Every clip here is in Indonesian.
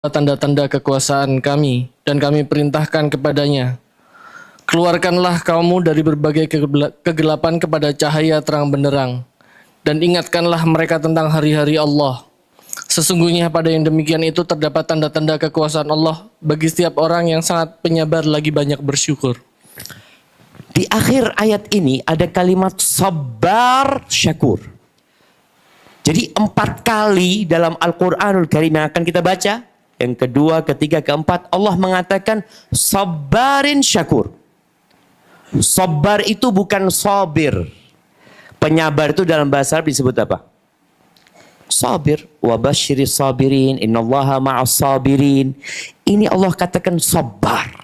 tanda-tanda kekuasaan kami, dan kami perintahkan kepadanya, keluarkanlah kaummu dari berbagai kegelapan kepada cahaya terang benderang, dan ingatkanlah mereka tentang hari-hari Allah. Sesungguhnya pada yang demikian itu terdapat tanda-tanda kekuasaan Allah bagi setiap orang yang sangat penyabar lagi banyak bersyukur. Di akhir ayat ini ada kalimat sabar syakur. Jadi 4 kali dalam Al-Quranul Karim yang akan kita baca, yang kedua, ketiga, keempat, Allah mengatakan sabarin syakur. Sabar itu bukan sabir. Penyabar itu dalam bahasa Arab disebut apa? Sabir. Wa basyiris sabirin, innallaha ma'as sabirin. Ini Allah katakan sabar.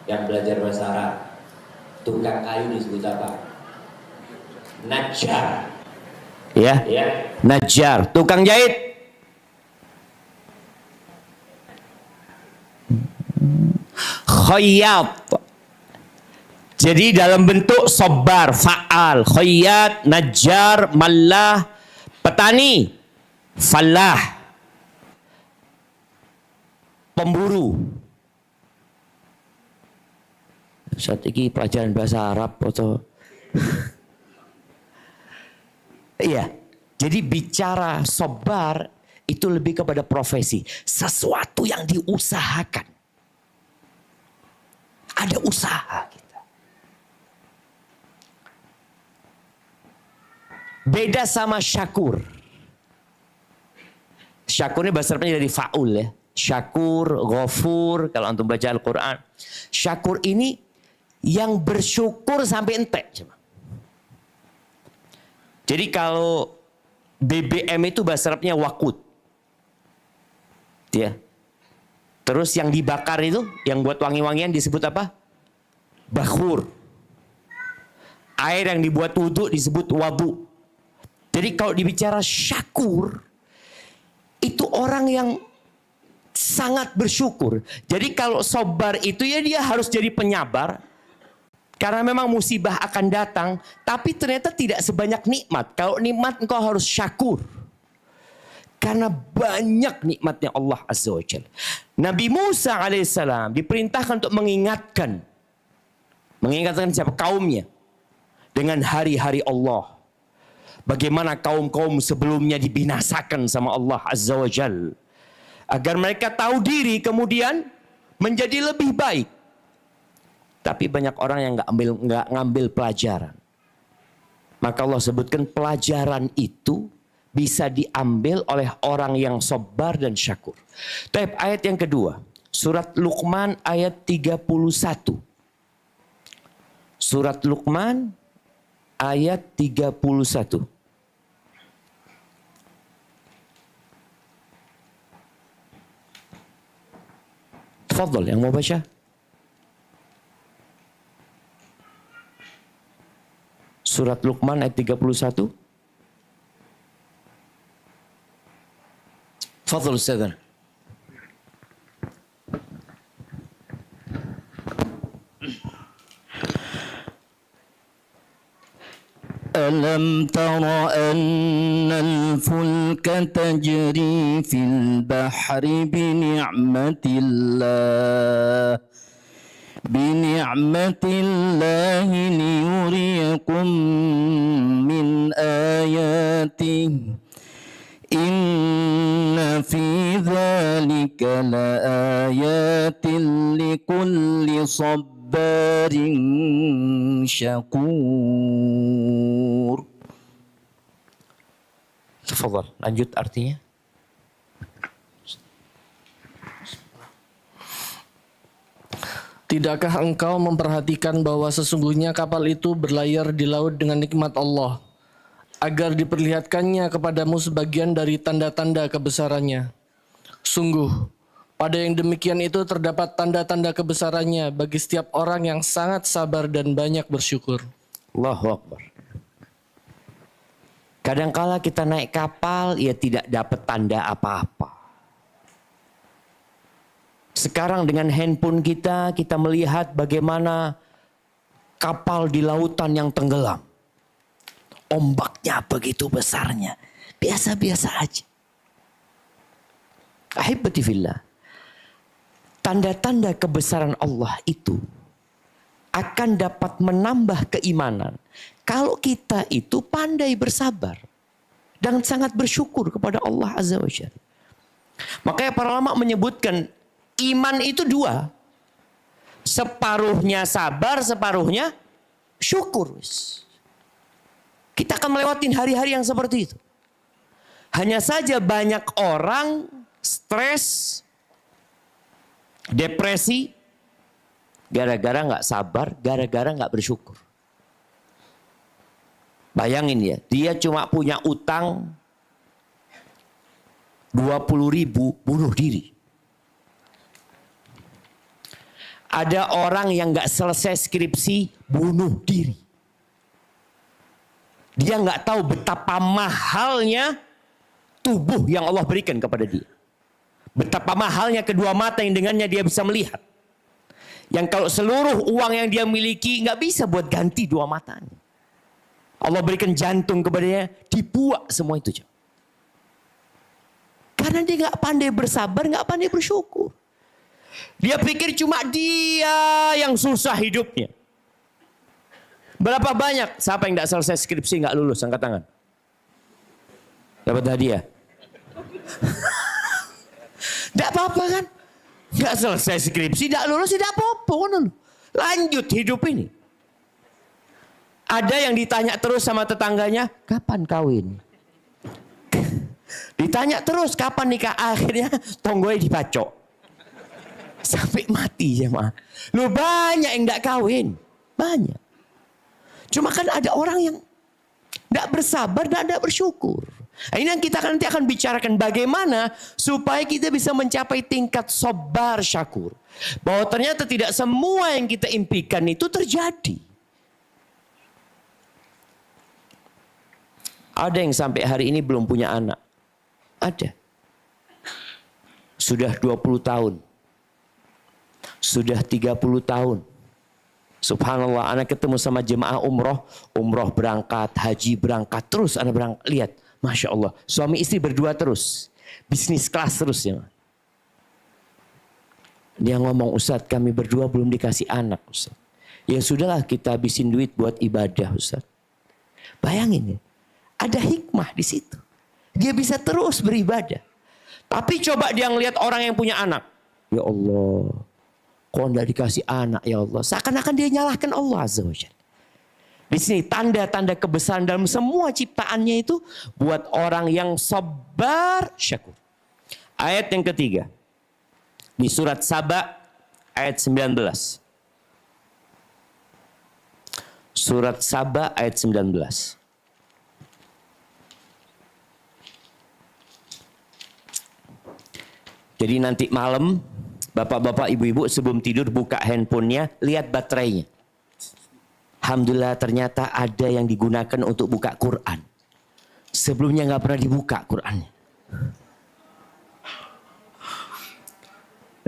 Yang belajar bahasa Arab, tukang kayu disebut apa? Najjar. Ya, najjar. Tukang jahit, khayyat. Jadi dalam bentuk sabar, fa'al, khayyat, najjar, mallah. Petani, fallah. Pemburu. Saat ini pelajaran bahasa Arab atau iya. Jadi bicara sabar itu lebih kepada profesi, sesuatu yang diusahakan. Ada usaha kita. Beda sama syakur. Syakur ini bahasa Arabnya dari faul ya. Syakur, ghafur kalau antum baca Al-Quran. Syakur ini yang bersyukur sampai entek. Jadi kalau BBM itu bahasa Arabnya wakut. Ya. Terus yang dibakar itu, yang buat wangi-wangian disebut apa? Bakhur. Air yang dibuat wudhu disebut wabu. Jadi kalau dibicara syakur, itu orang yang sangat bersyukur. Jadi kalau sabar itu ya dia harus jadi penyabar. Karena memang musibah akan datang, tapi ternyata tidak sebanyak nikmat. Kalau nikmat engkau harus syakur. Karena banyak nikmatnya Allah Azza wa Jalla. Nabi Musa alaihissalam diperintahkan untuk mengingatkan. Mengingatkan siapa? Kaumnya. Dengan hari-hari Allah. Bagaimana kaum-kaum sebelumnya dibinasakan sama Allah Azza wa Jalla. Agar mereka tahu diri kemudian menjadi lebih baik. Tapi banyak orang yang nggak ngambil pelajaran. Maka Allah sebutkan pelajaran itu bisa diambil oleh orang yang sabar dan syakur. Tapi ayat yang kedua, surat Luqman ayat 31. Surat Luqman ayat 31. Tafadhol yang mau baca. Surat Luqman ayat 31. Fadhil Ustaz. ألم تر أن الفلك تجري في البحر بنعمة الله ليريكم من آياته إن في ذلك لآيات لكل صبار شكور. Tafadhol, lanjut artinya. Tidakkah engkau memperhatikan bahwa sesungguhnya kapal itu berlayar di laut dengan nikmat Allah, agar diperlihatkannya kepadamu sebagian dari tanda-tanda kebesarannya? Sungguh, pada yang demikian itu terdapat tanda-tanda kebesarannya bagi setiap orang yang sangat sabar dan banyak bersyukur. Allahu Akbar. Kadangkala kita naik kapal, ya tidak dapat tanda apa-apa. Sekarang dengan handphone kita melihat bagaimana kapal di lautan yang tenggelam. Ombaknya begitu besarnya. Biasa-biasa aja. Ahibati fillah. Tanda-tanda kebesaran Allah itu akan dapat menambah keimanan kalau kita itu pandai bersabar dan sangat bersyukur kepada Allah Azza wa Jalla. Makanya para ulama menyebutkan iman itu dua. Separuhnya sabar, separuhnya syukur. Kita akan melewatin hari-hari yang seperti itu. Hanya saja banyak orang stres, depresi, gara-gara nggak sabar, gara-gara nggak bersyukur. Bayangin ya, dia cuma punya utang 20.000, bunuh diri. Ada orang yang nggak selesai skripsi, bunuh diri. Dia nggak tahu betapa mahalnya tubuh yang Allah berikan kepada dia. Betapa mahalnya kedua mata yang dengannya dia bisa melihat. Yang kalau seluruh uang yang dia miliki nggak bisa buat ganti dua matanya. Allah berikan jantung kepadanya, dibuat semua itu. Karena dia nggak pandai bersabar, nggak pandai bersyukur. Dia pikir cuma dia yang susah hidupnya. Berapa banyak? Siapa yang nggak selesai skripsi nggak lulus? Angkat tangan. Dapat hadiah. Tidak apa-apa kan? Nggak selesai skripsi, tidak lulus, tidak apa-apa. Lanjut hidup ini. Ada yang ditanya terus sama tetangganya, kapan kawin? Ditanya terus, kapan nikah? Akhirnya tonggoy dibacok. Sampai mati ya mah. Lu banyak yang tidak kawin. Banyak. Cuma kan ada orang yang tidak bersabar dan tidak bersyukur. Nah, ini yang kita nanti akan bicarakan bagaimana supaya kita bisa mencapai tingkat sabar syakur. Bahwa ternyata tidak semua yang kita impikan itu terjadi. Ada yang sampai hari ini belum punya anak. Ada. Sudah 20 tahun. Sudah 30 tahun. Subhanallah, anak ketemu sama jemaah umroh. Umroh berangkat, haji berangkat. Terus anak berangkat. Lihat, Masya Allah. Suami istri berdua terus. Bisnis kelas terus ya. Dia ngomong, Ustadz kami berdua belum dikasih anak Ustadz. Ya sudahlah kita habisin duit buat ibadah Ustadz. Bayangin ya. Ada hikmah di situ. Dia bisa terus beribadah. Tapi coba dia ngelihat orang yang punya anak. Ya Allah. Kok enggak dikasih anak ya Allah. Seakan-akan dia nyalahkan Allah Azza wa Jalla. Di sini tanda-tanda kebesaran dalam semua ciptaannya itu buat orang yang sabar syakur. Ayat yang ketiga. Di surat Saba ayat 19. Surat Saba ayat 19. Jadi nanti malam, bapak-bapak, ibu-ibu sebelum tidur buka handphonenya, lihat baterainya. Alhamdulillah ternyata ada yang digunakan untuk buka Quran. Sebelumnya nggak pernah dibuka Qurannya.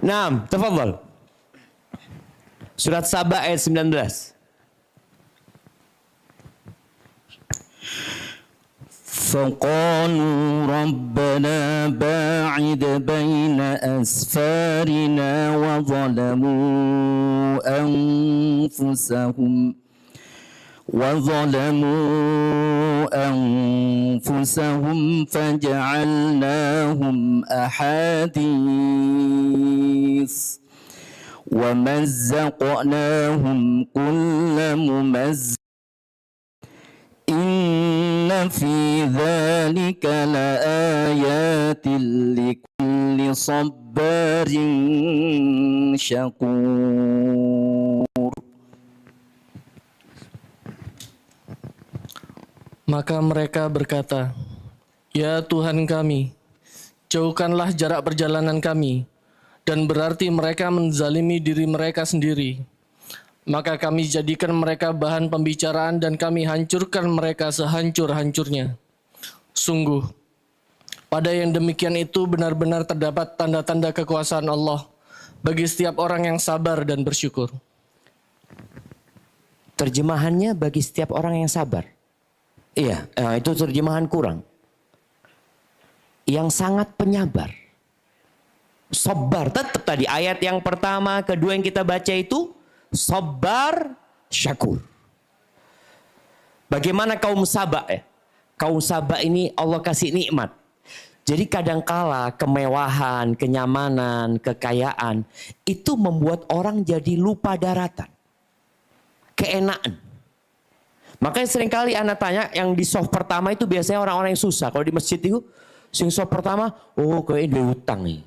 Naam, tafadhal. Surat Saba ayat 19. فقالوا ربنا باعد بين أسفارنا وظلموا أنفسهم فجعلناهم أحاديث ومزقناهم كل ممزق إن في ذلك لآيات لكل صبار شكور Maka mereka berkata, "Ya Tuhan kami, jauhkanlah jarak perjalanan kami." Dan berarti mereka menzalimi diri mereka sendiri. Maka kami jadikan mereka bahan pembicaraan dan kami hancurkan mereka sehancur-hancurnya. Sungguh, pada yang demikian itu benar-benar terdapat tanda-tanda kekuasaan Allah bagi setiap orang yang sabar dan bersyukur. Terjemahannya bagi setiap orang yang sabar. Iya, itu terjemahan kurang. Yang sangat penyabar. Sabar, tetap tadi ayat yang pertama, kedua yang kita baca itu sabar, syakur. Bagaimana kaum Saba ya? Kaum Saba ini Allah kasih nikmat. Jadi kadangkala kemewahan, kenyamanan, kekayaan itu membuat orang jadi lupa daratan. Keenaan. Makanya seringkali anak tanya yang di soft pertama itu biasanya orang-orang yang susah. Kalau di masjid itu, sing soft pertama, oh kayaknya dia utang nih.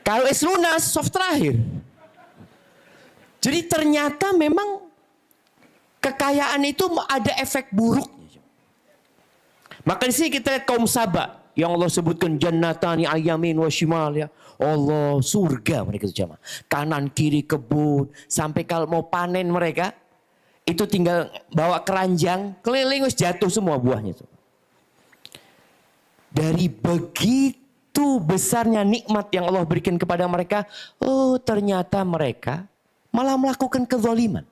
Kalau es lunas, soft terakhir. Jadi ternyata memang kekayaan itu ada efek buruknya. Maka di sini kita lihat kaum Saba yang Allah sebutkan jannatani ayamin wa shimal ya. Allah surga mereka itu jamaah. Kanan kiri kebun sampai kalau mau panen mereka itu tinggal bawa keranjang keliling wis jatuh semua buahnya itu. Dari begitu besarnya nikmat yang Allah berikan kepada mereka, oh ternyata mereka malah melakukan kezaliman.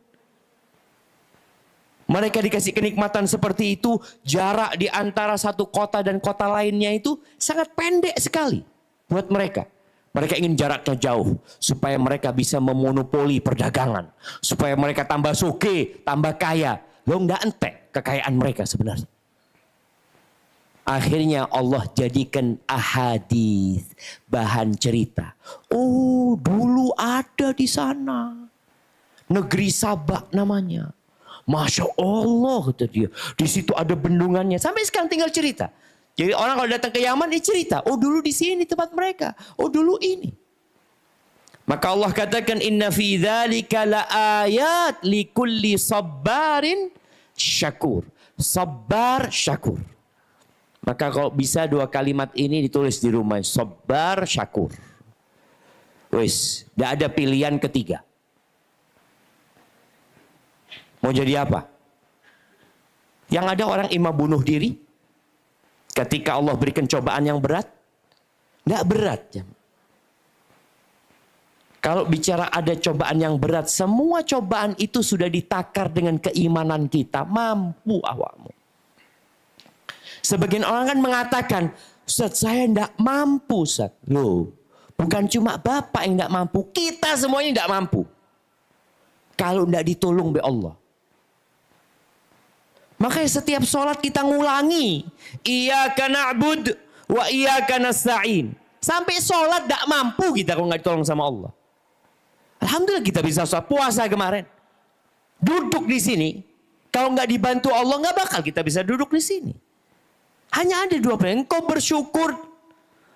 Mereka dikasih kenikmatan seperti itu, jarak di antara satu kota dan kota lainnya itu sangat pendek sekali buat mereka. Mereka ingin jaraknya jauh supaya mereka bisa memonopoli perdagangan, supaya mereka tambah suke, tambah kaya. Lo nggak entek kekayaan mereka sebenarnya. Akhirnya Allah jadikan ahadits, bahan cerita. Oh, dulu ada di sana. Negeri Sabak namanya. Masya Allah, kata dia. Di situ ada bendungannya. Sampai sekarang tinggal cerita. Jadi orang kalau datang ke Yaman, dia cerita. Oh, dulu di sini tempat mereka. Oh, dulu ini. Maka Allah katakan, Inna fi dzalika laayat likulli sabbarin syakur. Sabar, syakur. Maka kalau bisa dua kalimat ini ditulis di rumah. Sabar, syakur. Wis, tidak ada pilihan ketiga. Mau jadi apa? Yang ada orang imam bunuh diri. Ketika Allah berikan cobaan yang berat. Tidak berat. Kalau bicara ada cobaan yang berat. Semua cobaan itu sudah ditakar dengan keimanan kita. Mampu awakmu. Sebagian orang kan mengatakan, Ustaz saya tidak mampu Ustaz. Loh, bukan cuma Bapak yang tidak mampu, kita semuanya tidak mampu. Kalau tidak ditolong oleh Allah. Makanya setiap sholat kita ngulangi. Iyyaka na'bud wa iyyaka nasta'in. Sampai sholat tidak mampu kita kalau nggak ditolong sama Allah. Alhamdulillah kita bisa sholat puasa kemarin. Duduk di sini. Kalau nggak dibantu Allah nggak bakal kita bisa duduk di sini. Hanya ada dua pilihan. Engkau bersyukur.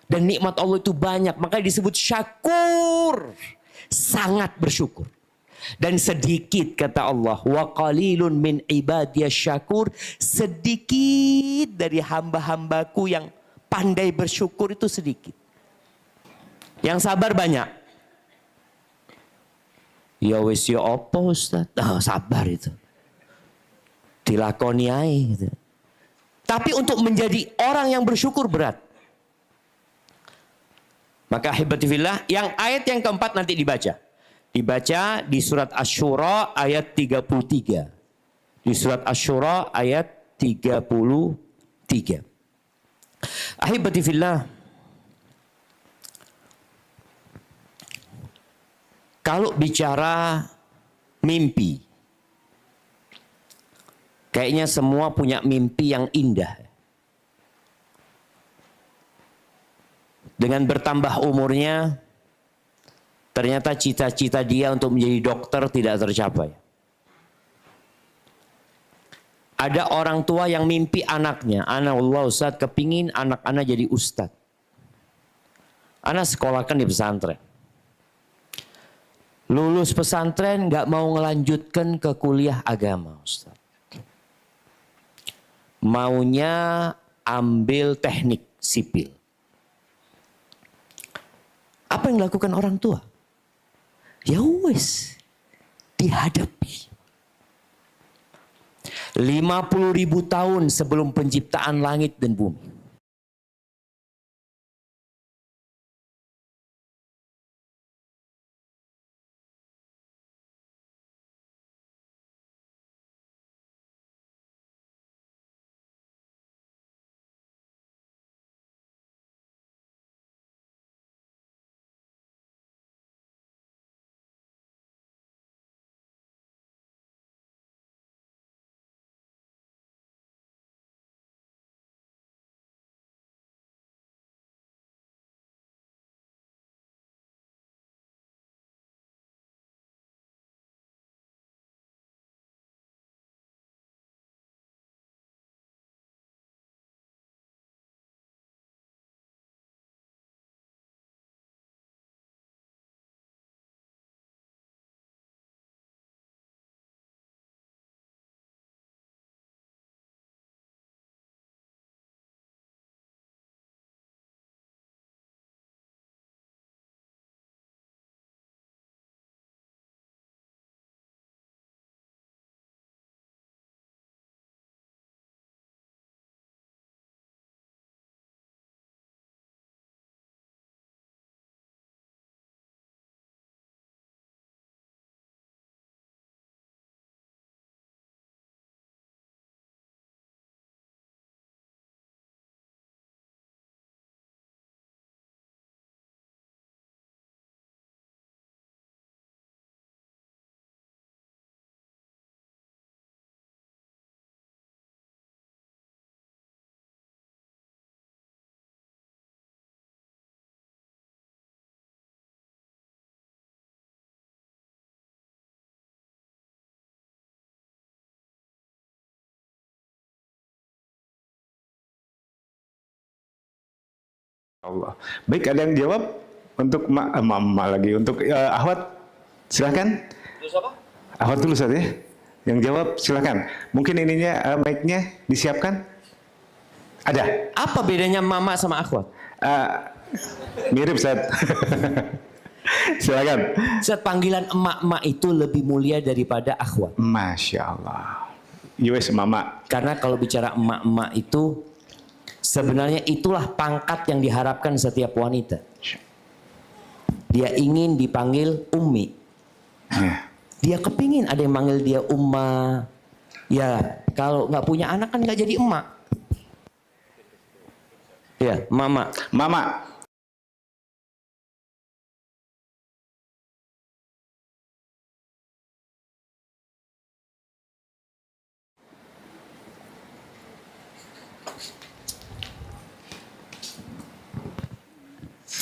Dan nikmat Allah itu banyak. Makanya disebut syakur. Sangat bersyukur. Dan sedikit kata Allah. Wa qalilun min ibadiyas syakur. Sedikit dari hamba-hambaku yang pandai bersyukur itu sedikit. Yang sabar banyak. Ya wis ya apa Ustaz? Oh, sabar itu. Dilakoni aja gitu. Tapi untuk menjadi orang yang bersyukur berat. Maka hibatifillah, yang ayat yang keempat nanti dibaca. Dibaca di surat Asy-Syura ayat 33. Di surat Asy-Syura ayat 33. Ahibatifillah. Kalau bicara mimpi, kayaknya semua punya mimpi yang indah. Dengan bertambah umurnya, ternyata cita-cita dia untuk menjadi dokter tidak tercapai. Ada orang tua yang mimpi anaknya. Anak Allah Ustaz kepingin anak-anak jadi ustadz. Anak sekolahkan di pesantren. Lulus pesantren nggak mau ngelanjutkan ke kuliah agama Ustaz. maunya ambil teknik sipil. Apa yang dilakukan orang tua? Ya wes, dihadapi. 50.000 tahun sebelum penciptaan langit dan bumi. Allah. Baik, ada yang jawab untuk Mama lagi, untuk Ahwat, silakan. Ahwat dulu Ustaz ya. Yang jawab silakan. Mungkin ininya mic-nya disiapkan. Ada. Apa bedanya mama sama akhwat? Mirip Ustaz. Silakan. Ustaz, panggilan emak-emak itu lebih mulia daripada akhwat. Masya Allah. Yowes Mama. Karena kalau bicara emak-emak itu sebenarnya itulah pangkat yang diharapkan setiap wanita. Dia ingin dipanggil Ummi. Dia kepingin ada yang manggil dia Umma. Ya, kalau nggak punya anak kan nggak jadi emak. Ya, Mama. Mama.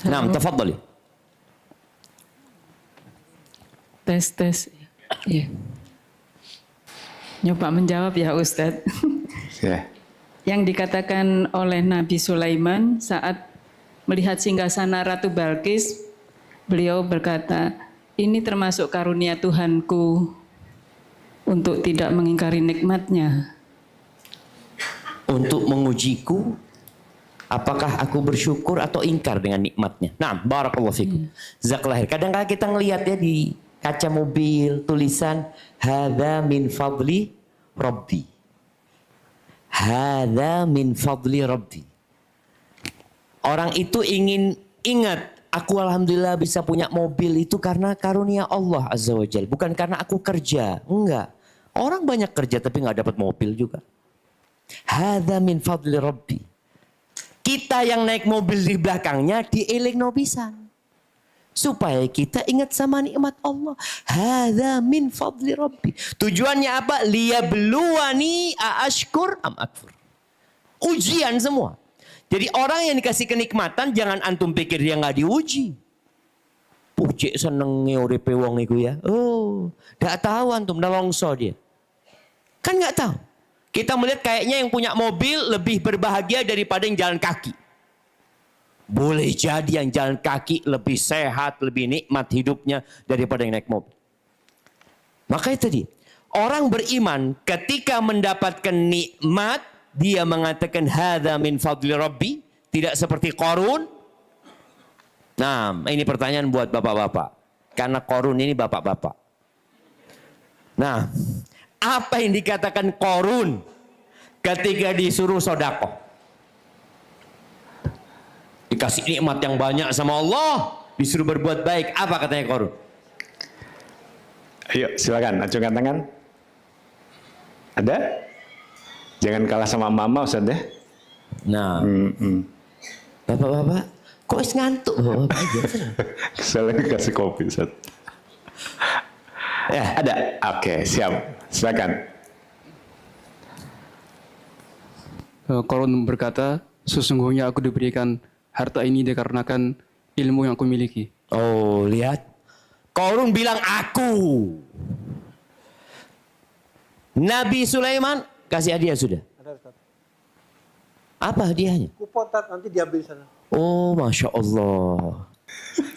Nah, tafadhali. Tes. Ya. Nyoba menjawab ya Ustadz. Ya. Yang dikatakan oleh Nabi Sulaiman saat melihat singgasana Ratu Balkis, beliau berkata, ini termasuk karunia Tuhanku untuk tidak mengingkari nikmatnya. Untuk mengujiku, apakah aku bersyukur atau ingkar dengan nikmatnya. Nah, barakallahu fikum. Jazakallahu khair. Kadang-kadang kita ngelihat ya di kaca mobil tulisan hadza min fadli rabbi. Hadza min fadli rabbi. Orang itu ingin ingat, aku alhamdulillah bisa punya mobil itu karena karunia Allah Azza wa Jalla, bukan karena aku kerja. Enggak. Orang banyak kerja tapi nggak dapat mobil juga. Hadza min fadli rabbi. Kita yang naik mobil di belakangnya dielingno pisan. Supaya kita ingat sama nikmat Allah. Hadza min fadli rabbi. Tujuannya apa? Liyabluwani aashkur am akfur. Ujian semua. Jadi orang yang dikasih kenikmatan jangan antum pikir dia nggak diuji. Pucik seneng uripe wong iku ya. Oh, nggak tahu antum nelongso dia. Kan nggak tahu. Kita melihat kayaknya yang punya mobil lebih berbahagia daripada yang jalan kaki. Boleh jadi yang jalan kaki lebih sehat, lebih nikmat hidupnya daripada yang naik mobil. Makanya tadi, orang beriman ketika mendapatkan nikmat, dia mengatakan hadza min fadli rabbi, tidak seperti Qarun? Nah, ini pertanyaan buat bapak-bapak. Karena Qarun ini bapak-bapak. Nah, apa yang dikatakan Qarun ketika disuruh sedekah? Dikasih nikmat yang banyak sama Allah, disuruh berbuat baik. Apa katanya Qarun? Ayo silakan acungkan tangan. Ada? Jangan kalah sama mama Ustaz ya. Nah, bapak-bapak, kok ngantuk bapak aja? Saya lagi kasih kopi Ustaz. Ya, Ada? Oke, siap. Silakan. Qarun berkata, sesungguhnya aku diberikan harta ini dikarenakan ilmu yang aku miliki. oh lihat, Qarun bilang aku. Nabi Sulaiman kasih hadiah sudah. Ada Ustaz. Apa hadiahnya? Kupon Tat, nanti diambil sana. Oh, masya Allah.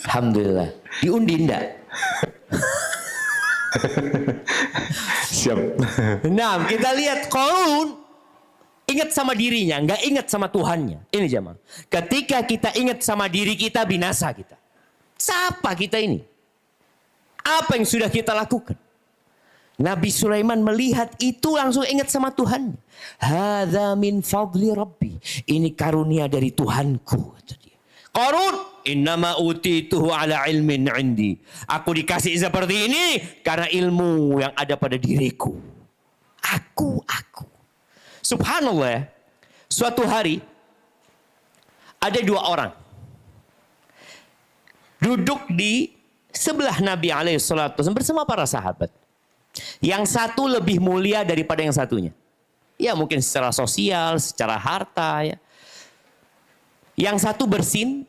Alhamdulillah. Diundi enggak? Siap. Nah, kita lihat Qarun ingat sama dirinya, nggak ingat sama Tuhannya. Ini jemaah. Ketika kita ingat sama diri kita, binasa kita. Siapa kita ini? Apa yang sudah kita lakukan? Nabi Sulaiman melihat itu langsung ingat sama Tuhan. Hadza min fadli rabbi. Ini karunia dari Tuhanku, kata dia. Qarun, innama utituhu ala ilmin indi. Aku dikasih seperti ini karena ilmu yang ada pada diriku. Aku. Subhanallah. Suatu hari ada dua orang duduk di sebelah Nabi alaihissalatu wasallam bersama para sahabat. Yang satu lebih mulia daripada yang satunya. Ya mungkin secara sosial, secara harta ya. Yang satu bersin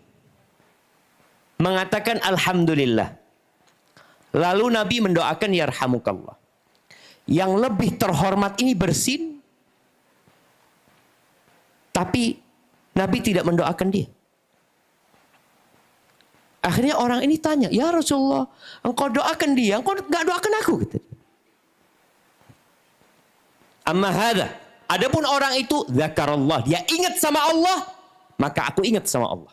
mengatakan alhamdulillah. Lalu Nabi mendoakan yarhamukallah. Yang lebih terhormat ini bersin, tapi Nabi tidak mendoakan dia. Akhirnya orang ini tanya, ya Rasulullah, engkau doakan dia, engkau nggak doakan aku, gitu. Amma hadza, adapun orang itu zakarallah, dia ingat sama Allah, maka aku ingat sama Allah.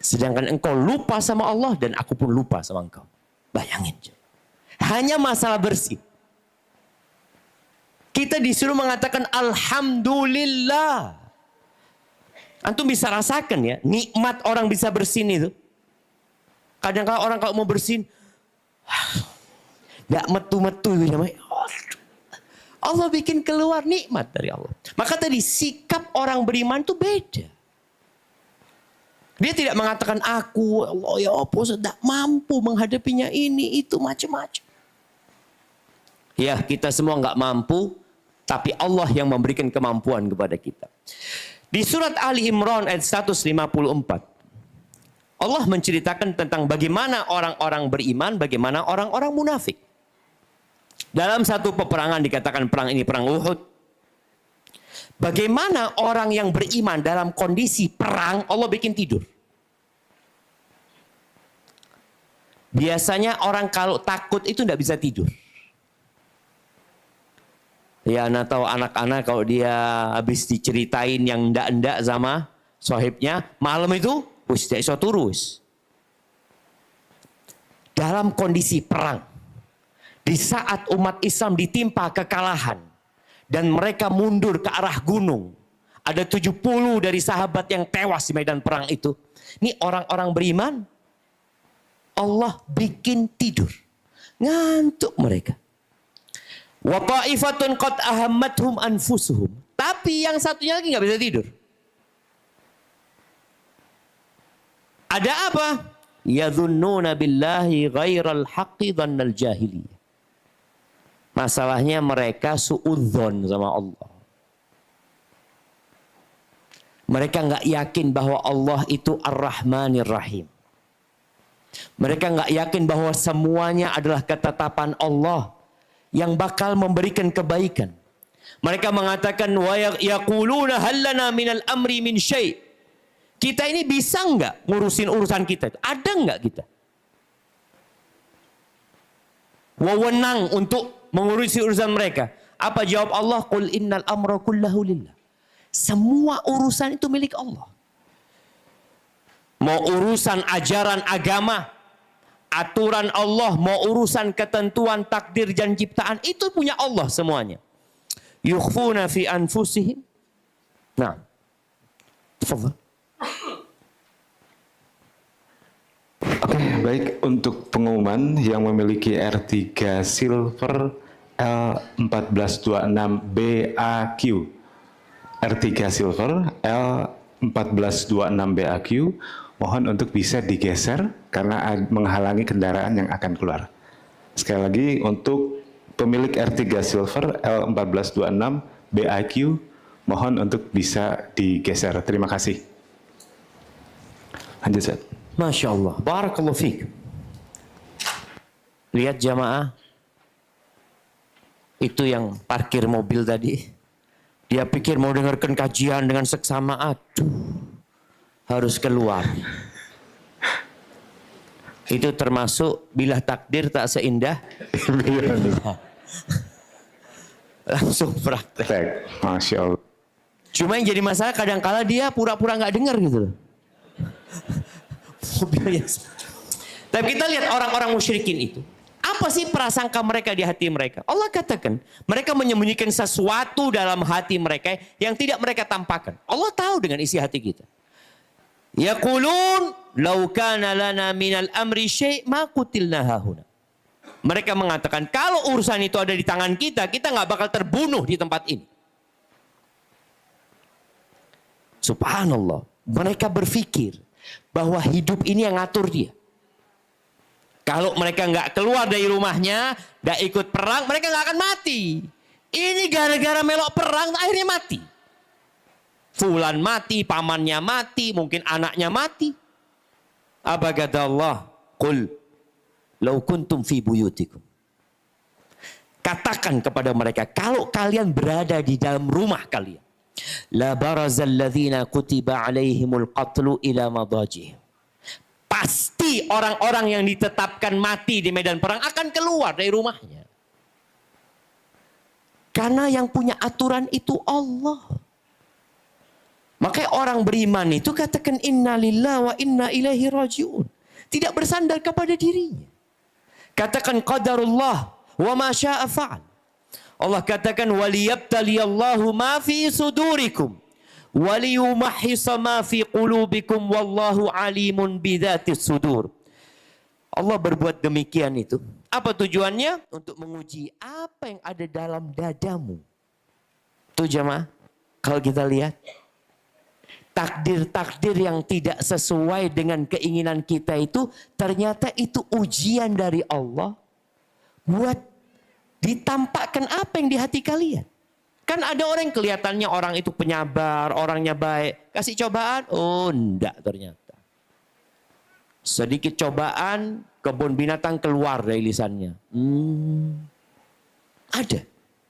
Sedangkan engkau lupa sama Allah dan aku pun lupa sama engkau. Bayangin. Hanya masalah bersih. Kita disuruh mengatakan alhamdulillah. Antum bisa rasakan ya, nikmat orang bisa bersin itu. Kadang-kadang orang kalau mau bersin, nggak metu-metu gitu namanya. Allah bikin keluar nikmat dari Allah. Maka tadi sikap orang beriman itu beda. Dia tidak mengatakan aku, Allah ya apa, tidak mampu menghadapinya ini, itu, macam-macam. Ya kita semua nggak mampu, tapi Allah yang memberikan kemampuan kepada kita. Di surat Ali Imran ayat 154, Allah menceritakan tentang bagaimana orang-orang beriman, bagaimana orang-orang munafik. Dalam satu peperangan dikatakan perang ini perang Uhud. Bagaimana orang yang beriman dalam kondisi perang, Allah bikin tidur. Biasanya orang kalau takut itu tidak bisa tidur. Ya, anda tahu anak-anak kalau dia habis diceritain yang ndak-ndak sama sahibnya, malam itu wis tidak iso turus. Dalam kondisi perang, di saat umat Islam ditimpa kekalahan dan mereka mundur ke arah gunung, ada 70 dari sahabat yang tewas di medan perang itu. Ini orang-orang beriman, Allah bikin tidur, ngantuk mereka. Wa ta'ifatun qad ahammathum anfusuhum. Tapi yang satunya lagi nggak bisa tidur. Ada apa? Yadhunnuna billahi ghairal haqqi dhannal jahiliyah. Masalahnya mereka suudzon sama Allah. Mereka nggak yakin bahwa Allah itu Ar-Rahmanir Rahim. Mereka nggak yakin bahwa semuanya adalah ketetapan Allah yang bakal memberikan kebaikan. Mereka mengatakan wa yaquluna hal lana minal amri min syai'. Kita ini bisa enggak ngurusin urusan kita? Ada enggak kita? Wewenang untuk mengurusi urusan mereka. Apa jawab Allah? Qul innal amra kullahu lillah. Semua urusan itu milik Allah. Mau urusan ajaran agama, aturan Allah, mau urusan ketentuan takdir dan ciptaan, itu punya Allah semuanya. Yukhfuna fi anfusihim. Nah, tafadhal. Oke, baik, untuk pengumuman yang memiliki R3 Silver L1426BAQ. R3 Silver L1426BAQ, mohon untuk bisa digeser karena menghalangi kendaraan yang akan keluar. Sekali lagi, untuk pemilik R3 Silver L1426BAQ, mohon untuk bisa digeser. Terima kasih. Lanjut, Ustaz. Masya Allah. Barakallahu fiik. Lihat jamaah. Itu yang parkir mobil tadi. Dia pikir mau dengarkan kajian dengan seksama. Aduh. Harus keluar. Itu termasuk bila takdir tak seindah. Langsung praktek. Masya Allah. Cuma yang jadi masalah kadang-kala dia pura-pura nggak dengar gitu loh. Mobilnya. Tapi kita lihat orang-orang musyrikin itu. Apa sih prasangka mereka di hati mereka? Allah katakan, mereka menyembunyikan sesuatu dalam hati mereka yang tidak mereka tampakkan. Allah tahu dengan isi hati kita. Yaqulun law kana lana minal amri syai' ma qutilna hahuna. Mereka mengatakan kalau urusan itu ada di tangan kita, kita nggak bakal terbunuh di tempat ini. Subhanallah. Mereka berpikir bahwa hidup ini yang ngatur dia. Kalau mereka nggak keluar dari rumahnya, nggak ikut perang, mereka nggak akan mati. Ini gara-gara melok perang, akhirnya mati. Fulan mati, pamannya mati, mungkin anaknya mati. Apa kata Allah? Qul law kuntum fi buyutikum. Katakan kepada mereka, kalau kalian berada di dalam rumah kalian, la barazal ladzina kutiba alaihimul qatlu ila madajihim. Pasti orang-orang yang ditetapkan mati di medan perang akan keluar dari rumahnya. Karena yang punya aturan itu Allah. Makanya orang beriman itu katakan inna lillahi wa inna ilaihi raji'un. Tidak bersandar kepada dirinya. Katakan qadarullah wa ma syaa fa'al. Allah katakan waliyabtaliyallahu ma fi sudurikum waliyumahhisa ma fi qulubikum wallahu alimun bidzatis sudur. Allah berbuat demikian itu. Apa tujuannya? Untuk menguji apa yang ada dalam dadamu. Tuh jemaah, kalau kita lihat takdir-takdir yang tidak sesuai dengan keinginan kita itu ternyata itu ujian dari Allah buat ditampakkan apa yang di hati kalian. Kan ada orang yang kelihatannya orang itu penyabar, orangnya baik. Kasih cobaan, oh enggak ternyata. Sedikit cobaan, kebun binatang keluar dari lisannya. Ada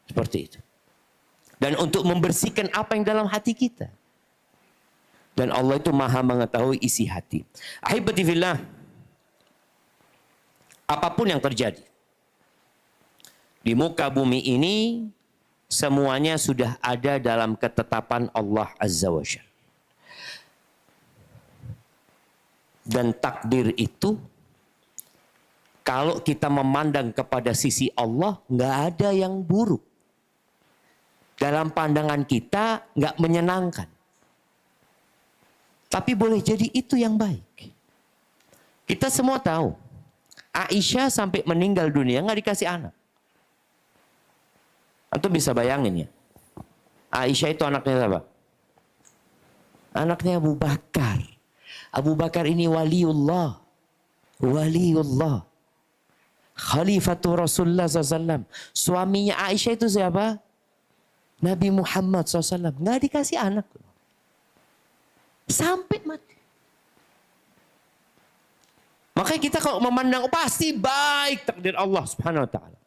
seperti itu. Dan untuk membersihkan apa yang dalam hati kita. Dan Allah itu maha mengetahui isi hati. Ahibati fillah, apapun yang terjadi di muka bumi ini, semuanya sudah ada dalam ketetapan Allah Azza wa Jalla. Dan takdir itu, kalau kita memandang kepada sisi Allah, nggak ada yang buruk. Dalam pandangan kita, nggak menyenangkan. Tapi boleh jadi itu yang baik. Kita semua tahu, Aisyah sampai meninggal dunia nggak dikasih anak. Antum bisa bayangin ya. Aisyah itu anaknya siapa? Anaknya Abu Bakar. Abu Bakar ini waliullah. Waliullah. Khalifatu Rasulullah SAW. Suaminya Aisyah itu siapa? Nabi Muhammad SAW. Nggak dikasih anak. Sampai mati. Makanya kita kalau memandang pasti baik takdir Allah Subhanahu wa taala.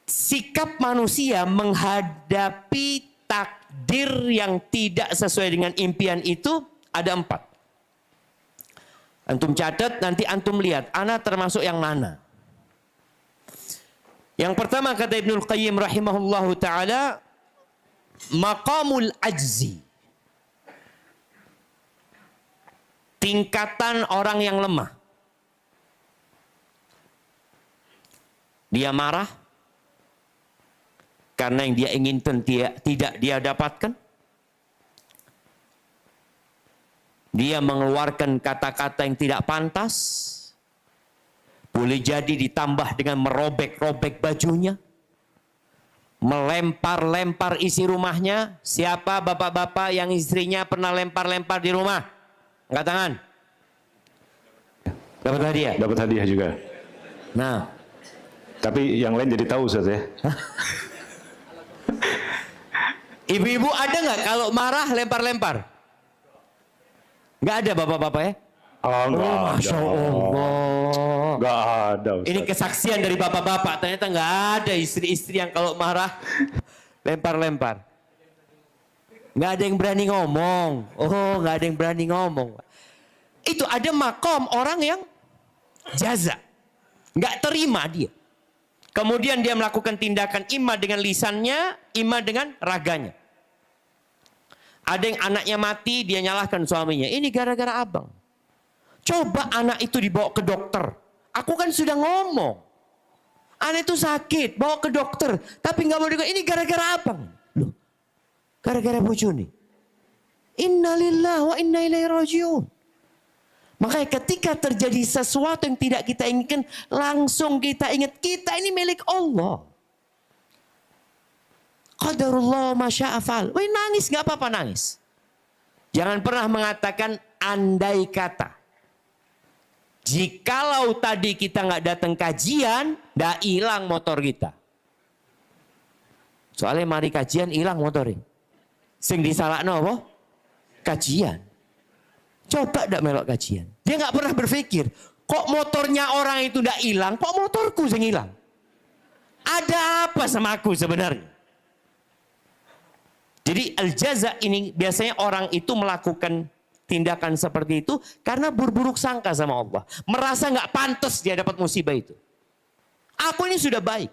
Sikap manusia menghadapi takdir yang tidak sesuai dengan impian itu ada 4. Antum catat, nanti antum lihat, ana termasuk yang mana. Yang pertama kata Ibnul Qayyim rahimahullahu taala, maqamul ajzi. Tingkatan orang yang lemah. Dia marah karena yang dia inginkan tidak dia dapatkan. Dia mengeluarkan kata-kata yang tidak pantas. Boleh jadi ditambah dengan merobek-robek bajunya. Melempar-lempar isi rumahnya. Siapa bapak-bapak yang istrinya pernah lempar-lempar di rumah? Angkat tangan. Dapat hadiah? Dapat hadiah juga. Nah. Tapi yang lain jadi tahu Ustaz ya. Ibu-ibu ada nggak kalau marah lempar-lempar? Nggak ada bapak-bapak ya? Oh, enggak Masya ada. Allah. Enggak ada Ustaz. Ini kesaksian dari bapak-bapak. Ternyata nggak ada istri-istri yang kalau marah lempar-lempar. Nggak ada yang berani ngomong. Oh, nggak ada yang berani ngomong. Itu ada makom orang yang jaza. Nggak terima dia. Kemudian dia melakukan tindakan ima dengan lisannya, ima dengan raganya. Ada yang anaknya mati, dia nyalahkan suaminya. Ini gara-gara abang. Coba anak itu dibawa ke dokter. Aku kan sudah ngomong. Anak itu sakit, bawa ke dokter. Tapi nggak mau juga. Ini gara-gara abang. Loh, gara-gara bojone. Innalillahi wa inna ilaihi rajiun. Makanya ketika terjadi sesuatu yang tidak kita inginkan, langsung kita ingat, kita ini milik Allah. Qadarullah masya'afal. Wih, nangis, gak apa-apa nangis. Jangan pernah mengatakan andai kata. Jikalau tadi kita gak datang kajian, dah hilang motor kita. Soalnya mari kajian hilang motornya. Sing disalahno apa? Kajian. Coba ndak melok kajian. Dia nggak pernah berpikir, kok motornya orang itu ndak hilang, kok motorku yang hilang? Ada apa sama aku sebenarnya? Jadi al-jaza ini biasanya orang itu melakukan tindakan seperti itu karena berburuk sangka sama Allah. Merasa nggak pantas dia dapat musibah itu. Aku ini sudah baik.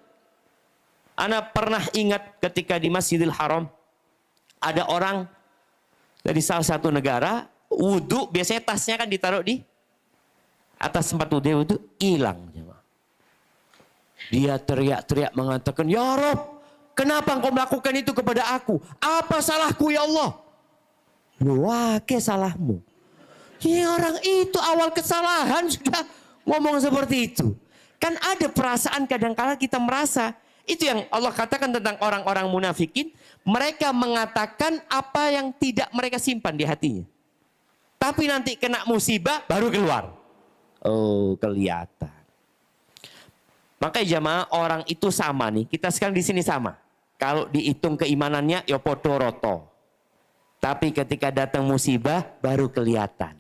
Ana pernah ingat ketika di Masjidil Haram ada orang dari salah satu negara wudhu, biasanya tasnya kan ditaruh di atas tempat wudhu, hilang. Dia teriak-teriak mengatakan, Ya Rob, kenapa engkau melakukan itu kepada aku? Apa salahku ya Allah? Wah, ke salahmu. Ya orang itu awal kesalahan sudah ngomong seperti itu. Kan ada perasaan kadang-kala kita merasa, itu yang Allah katakan tentang orang-orang munafikin, mereka mengatakan apa yang tidak mereka simpan di hatinya. Tapi nanti kena musibah baru keluar. Oh, kelihatan. Makanya jamaah orang itu sama nih. Kita sekarang di sini sama. Kalau dihitung keimanannya ya podo roto. Tapi ketika datang musibah baru kelihatan.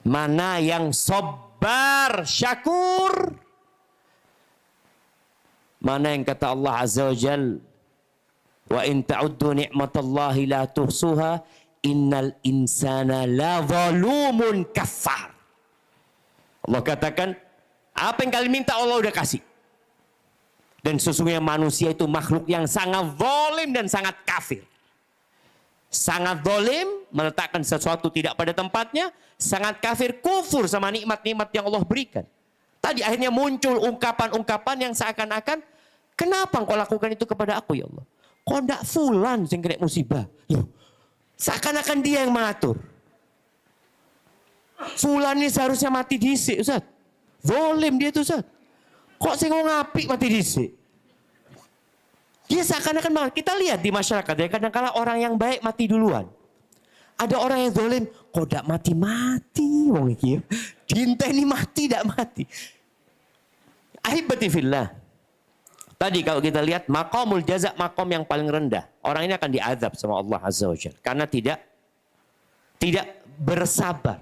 Mana yang sabar, syakur. Mana yang kata Allah Azza wa Jal. Wa in ta'uddu ni'matallahi la tuhsuha. Innal insana la zalumun kafar. Allah katakan, apa yang kalian minta Allah udah kasih. Dan sesungguhnya manusia itu makhluk yang sangat zalim dan sangat kafir. Sangat zalim, meletakkan sesuatu tidak pada tempatnya. Sangat kafir, kufur sama nikmat-nikmat yang Allah berikan. Tadi akhirnya muncul ungkapan-ungkapan yang seakan-akan, kenapa engkau lakukan itu kepada aku ya Allah? Kok ndak fulan yang kena musibah? Loh, seakan-akan dia yang mengatur. Fulan ini seharusnya mati disik, Ustaz. Zalim dia tuh, Ustaz. Kok sih ngomong apik mati disik? Dia seakan-akan banget. Kita lihat di masyarakat ya, kadang-kala orang yang baik mati duluan. Ada orang yang zalim, kok ndak mati-mati wong iki. Dinteni mati ndak mati. Ahibati fillah. Tadi kalau kita lihat maqamul jaza, makom yang paling rendah. Orang ini akan diazab sama Allah Azza wa Jalla karena tidak bersabar.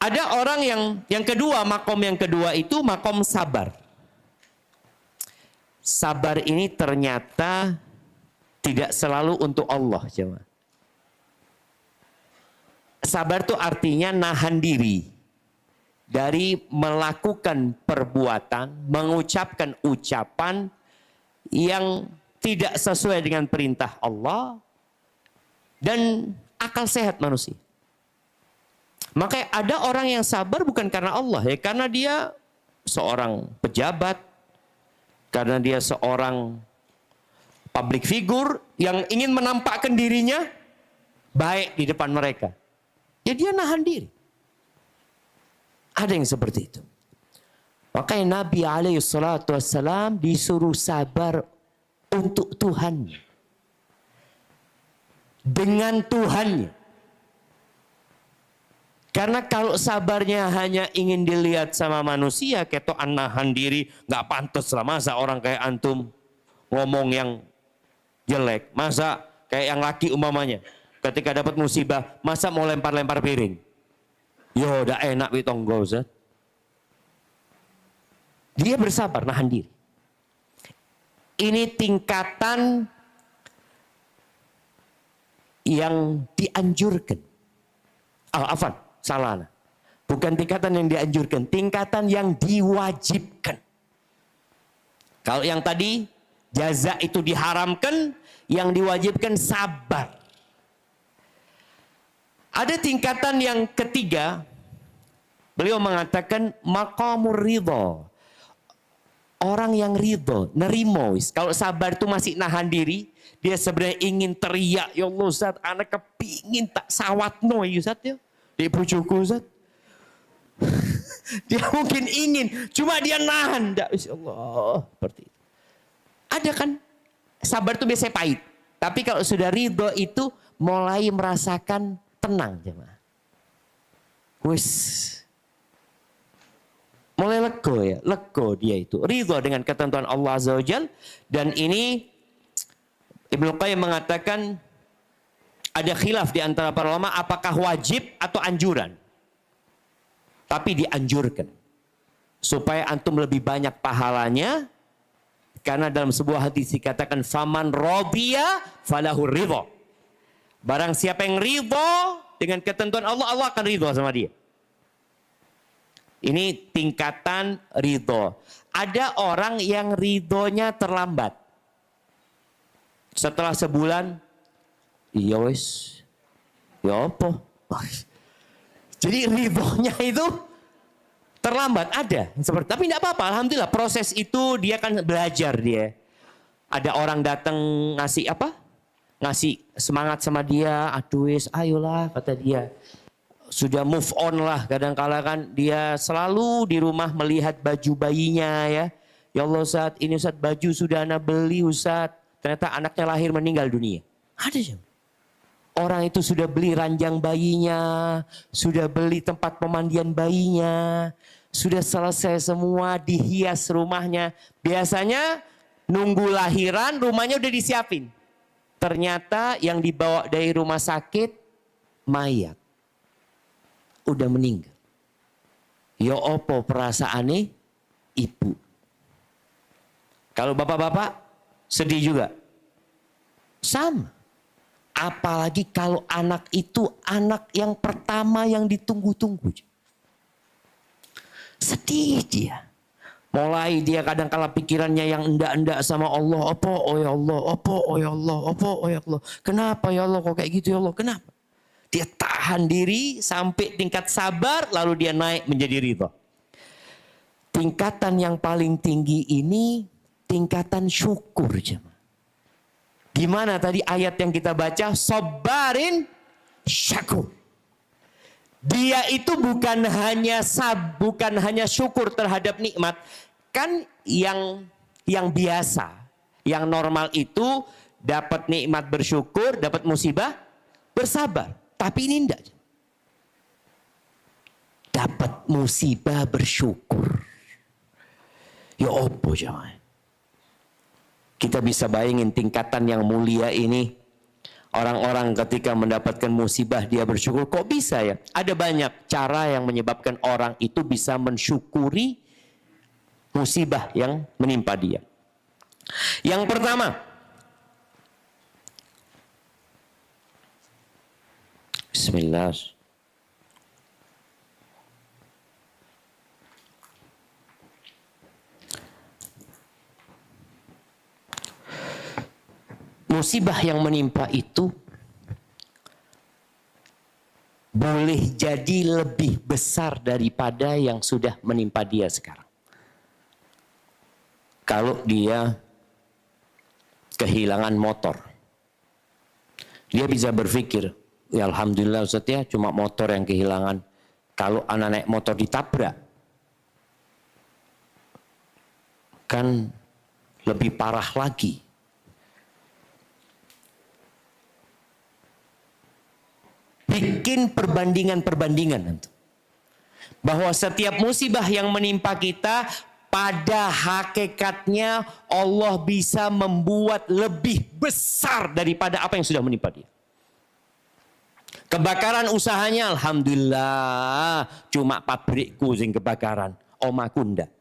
Ada orang yang kedua, makom yang kedua itu makom sabar. Sabar ini ternyata tidak selalu untuk Allah, jemaah. Sabar itu artinya nahan diri. dari melakukan perbuatan, mengucapkan ucapan yang tidak sesuai dengan perintah Allah dan akal sehat manusia. Maka ada orang yang sabar bukan karena Allah ya, karena dia seorang pejabat, karena dia seorang public figure yang ingin menampakkan dirinya baik di depan mereka. Ya dia nahan diri. Ada yang seperti itu. Makanya Nabi SAW disuruh sabar untuk Tuhannya. Dengan Tuhannya. Karena kalau sabarnya hanya ingin dilihat sama manusia, ketokan nahan diri, nggak pantas lah. Masa orang kayak antum ngomong yang jelek. Masa kayak yang laki umpamanya. Ketika dapat musibah, masa mau lempar-lempar piring. Yo, udah enak bitonggo, Ustaz. Dia bersabar, nahan diri. Ini tingkatan yang dianjurkan. Afwan, salah. Bukan tingkatan yang dianjurkan, tingkatan yang diwajibkan. Kalau yang tadi, jaza itu diharamkan, yang diwajibkan sabar. Ada tingkatan yang ketiga, beliau mengatakan maqamur ridho. Orang yang ridho, nerimo. Kalau sabar itu masih nahan diri, dia sebenarnya ingin teriak, ya Allah Ustaz, anak kepingin tak sawatno ya Ustaz ya. Di bujuku Ustaz. Dia mungkin ingin, cuma dia nahan. Ya Allah, seperti itu. Ada kan, sabar itu biasanya pahit. Tapi kalau sudah ridho itu mulai merasakan tenang jemaah. Wis. Mulai lego ya, lego dia itu. Ridho dengan ketentuan Allah Azza wa Jal. Dan ini Ibnu Qayyim mengatakan ada khilaf di antara para ulama apakah wajib atau anjuran. Tapi dianjurkan. Supaya antum lebih banyak pahalanya. Karena dalam sebuah hadis dikatakan faman radiya falahu ridho. Barang siapa yang ridho dengan ketentuan Allah, Allah akan ridho sama dia. Ini tingkatan ridho. Ada orang yang ridhonya terlambat. Setelah sebulan, iya wes, ya apa? Jadi ridhonya itu terlambat. Ada. Tapi tidak apa-apa. Alhamdulillah proses itu dia kan belajar dia. Ada orang datang ngasih apa? Ngasih semangat sama dia. Aduh wes, ayolah kata dia. Sudah move on lah, kadang-kala kan dia selalu di rumah melihat baju bayinya ya. Ya Allah Ustaz, ini Ustaz baju sudah anak beli Ustaz. Ternyata anaknya lahir meninggal dunia. Ada sih. Orang itu sudah beli ranjang bayinya, sudah beli tempat pemandian bayinya, sudah selesai semua, dihias rumahnya. Biasanya nunggu lahiran rumahnya udah disiapin. Ternyata yang dibawa dari rumah sakit mayat. Udah meninggal. Ya opo perasaannya ibu. Kalau bapak-bapak sedih juga. Sama. Apalagi kalau anak itu anak yang pertama yang ditunggu-tunggu. Sedih dia. Mulai dia kadang-kala pikirannya yang endak-endak sama Allah. Apa oh ya Allah, apa oh ya Allah, apa oh ya Allah. Kenapa ya Allah kok kayak gitu ya Allah, kenapa? Dia tahan diri sampai tingkat sabar, lalu dia naik menjadi ridho. Tingkatan yang paling tinggi ini, tingkatan syukur. Gimana tadi ayat yang kita baca? Sabarin syakur. Dia itu bukan hanya syukur terhadap nikmat. Kan yang biasa, yang normal itu dapat nikmat bersyukur, dapat musibah bersabar. Tapi ini enggak. Dapat musibah bersyukur. Ya opo jangan. Kita bisa bayangin tingkatan yang mulia ini. Orang-orang ketika mendapatkan musibah dia bersyukur. Kok bisa ya? Ada banyak cara yang menyebabkan orang itu bisa mensyukuri musibah yang menimpa dia. Yang pertama. Bismillah. musibah yang menimpa itu boleh jadi lebih besar daripada yang sudah menimpa dia sekarang. Kalau dia kehilangan motor, dia bisa berpikir, ya alhamdulillah Ustaz ya, cuma motor yang kehilangan. Kalau anak naik motor ditabrak, kan lebih parah lagi. Bikin perbandingan-perbandingan. Bahwa setiap musibah yang menimpa kita, pada hakikatnya Allah bisa membuat lebih besar daripada apa yang sudah menimpa dia. Kebakaran usahanya, alhamdulillah, cuma pabrikku yang kebakaran, omaku ndak.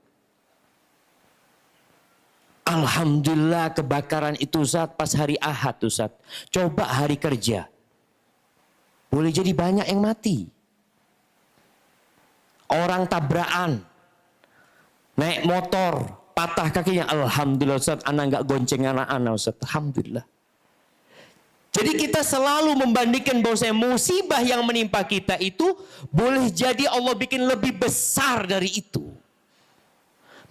Alhamdulillah kebakaran itu Ustaz pas hari Ahad Ustaz. Coba hari kerja. Boleh jadi banyak yang mati. Orang tabrakan, naik motor, patah kakinya. Alhamdulillah Ustaz, anak nggak gonceng anak-anak Ustaz. Alhamdulillah. Jadi kita selalu membandingkan bahwa musibah yang menimpa kita itu boleh jadi Allah bikin lebih besar dari itu.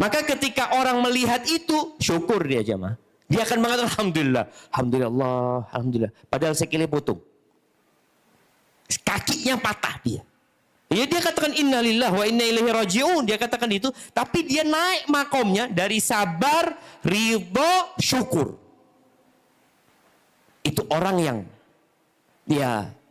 Maka ketika orang melihat itu, syukur dia jemaah. Dia akan mengatakan alhamdulillah, alhamdulillah, Allah, alhamdulillah. Padahal sekili putung. Kakinya patah dia. Ya dia katakan innalillah wa inna ilaihi rajiun. Dia katakan itu, tapi dia naik makomnya dari sabar, ridho, syukur. Itu orang yang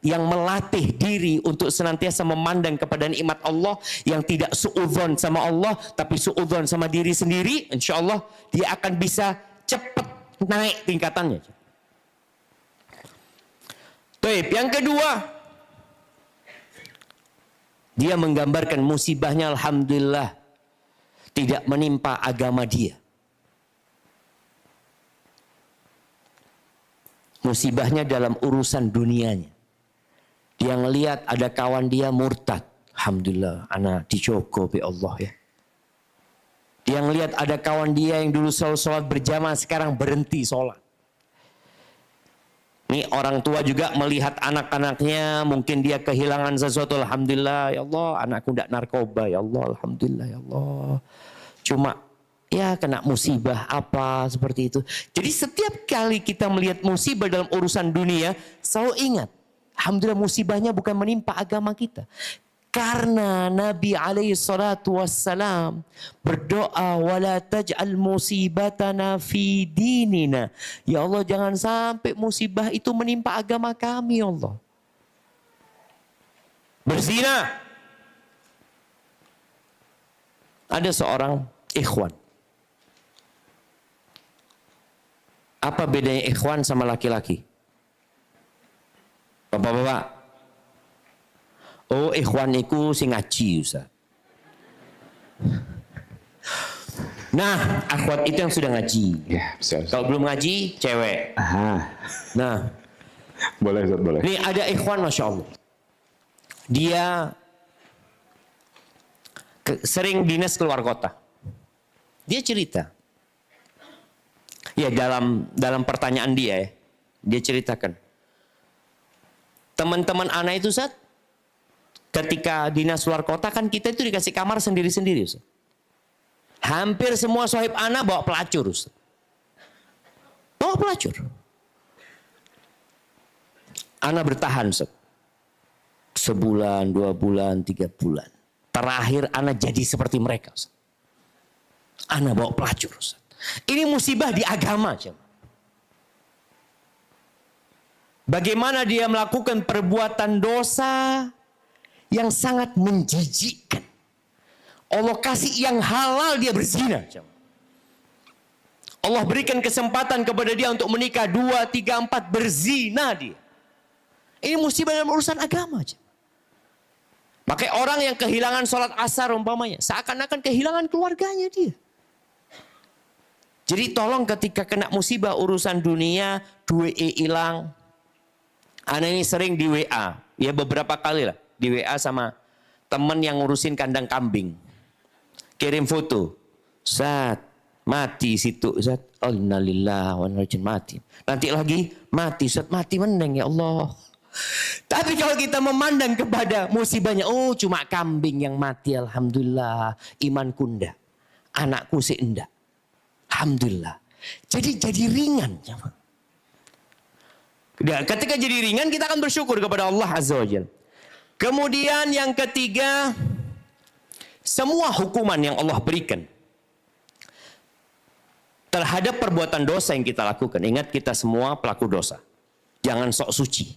melatih diri untuk senantiasa memandang kepada nikmat Allah, yang tidak suudzon sama Allah tapi suudzon sama diri sendiri. Insya Allah dia akan bisa cepat naik tingkatannya. Baik, yang kedua, dia menggambarkan musibahnya alhamdulillah tidak menimpa agama dia. Musibahnya dalam urusan dunianya. Dia ngelihat ada kawan dia murtad. Alhamdulillah, anak dijogo be Allah ya. Dia ngelihat ada kawan dia yang dulu selalu sholat berjamaah sekarang berhenti sholat. Ini orang tua juga melihat anak-anaknya, mungkin dia kehilangan sesuatu. Alhamdulillah ya Allah, anakku tidak narkoba ya Allah, alhamdulillah ya Allah. Cuma ya kena musibah apa seperti itu. Jadi setiap kali kita melihat musibah dalam urusan dunia, selalu ingat, alhamdulillah musibahnya bukan menimpa agama kita. Karena Nabi alaihi salatu wassalam berdoa, wala taj'al musibatana fi dinina. Ya Allah, jangan sampai musibah itu menimpa agama kami ya Allah. Berzina. Ada seorang ikhwan. Apa bedanya ikhwan sama laki-laki? Bapak-bapak. Oh, ikhwan iku sing ngaji Ustaz. Nah, akhwat itu yang sudah ngaji. Ya, bisa. Kalau belum ngaji, cewek. Aha. Nah, Boleh Ustaz, boleh. ini ada ikhwan Masya Allah. Dia sering dinas keluar kota. Dia cerita. Ya, dalam pertanyaan dia ya, dia ceritakan. Teman-teman anak itu Ustaz, ketika dinas luar kota kan kita itu dikasih kamar sendiri-sendiri Ustaz. Hampir semua sahib anak bawa pelacur Ustaz. Bawa pelacur. Anak bertahan Ustaz. Sebulan, 2 bulan, 3 bulan. Terakhir anak jadi seperti mereka Ustaz. Anak bawa pelacur Ustaz. Ini musibah di agama. Bagaimana dia melakukan perbuatan dosa yang sangat menjijikkan. Allah kasih yang halal, dia berzina. Allah berikan kesempatan kepada dia untuk menikah 2, 3, 4, berzina dia. Ini musibah dalam urusan agama. Makanya orang yang kehilangan sholat asar umpamanya, seakan-akan kehilangan keluarganya dia. Jadi tolong ketika kena musibah urusan dunia, duit hilang. Anak ini sering di WA, ya beberapa kali lah. Di WA sama temen yang ngurusin kandang kambing. Kirim foto. Ustaz, Mati situ Ustaz. Innalillahi wa inna ilaihi raji'un, mati. Nanti lagi mati Ustaz, mati meneng ya Allah. Tapi kalau kita memandang kepada musibahnya, oh cuma kambing yang mati, alhamdulillah, imanku ndak. Anakku sih ndak. Alhamdulillah. Jadi ringan. Nah, ketika jadi ringan kita akan bersyukur kepada Allah Azza wa Jalla. Kemudian yang ketiga, semua hukuman yang Allah berikan terhadap perbuatan dosa yang kita lakukan. Ingat, kita semua pelaku dosa. Jangan sok suci.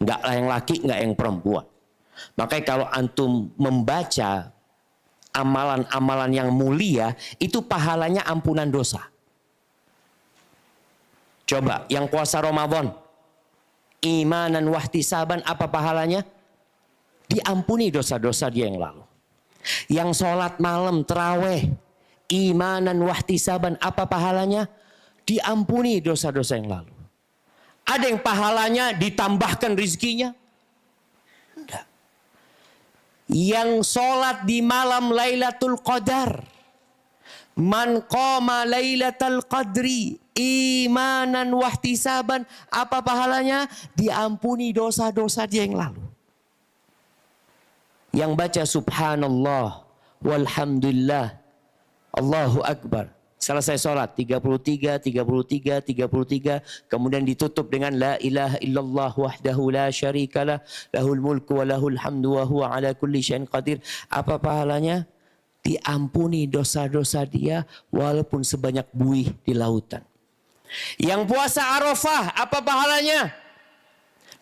Enggak yang laki, enggak yang perempuan. Makanya kalau antum membaca amalan-amalan yang mulia, itu pahalanya ampunan dosa. Coba, yang puasa Ramadan, imanan wahtisaban, apa pahalanya? Diampuni dosa-dosa dia yang lalu. Yang sholat malam, terawih, imanan wahtisaban, apa pahalanya? Diampuni dosa-dosa yang lalu. Ada yang pahalanya ditambahkan rizkinya? Enggak. Yang sholat di malam Lailatul Qadar, man qama Lailatul Qadri imanan wahtisaban, apa pahalanya? Diampuni dosa-dosa dia yang lalu. Yang baca subhanallah walhamdulillah Allahu Akbar, selesai sholat 33, 33, 33, kemudian ditutup dengan la ilaha illallah wahdahu la syarikalah lahul mulku wa lahul hamdu wa huwa ala kulli syai'in qadir. Apa pahalanya? Diampuni dosa-dosa dia walaupun sebanyak buih di lautan. Yang puasa Arafah, apa pahalanya?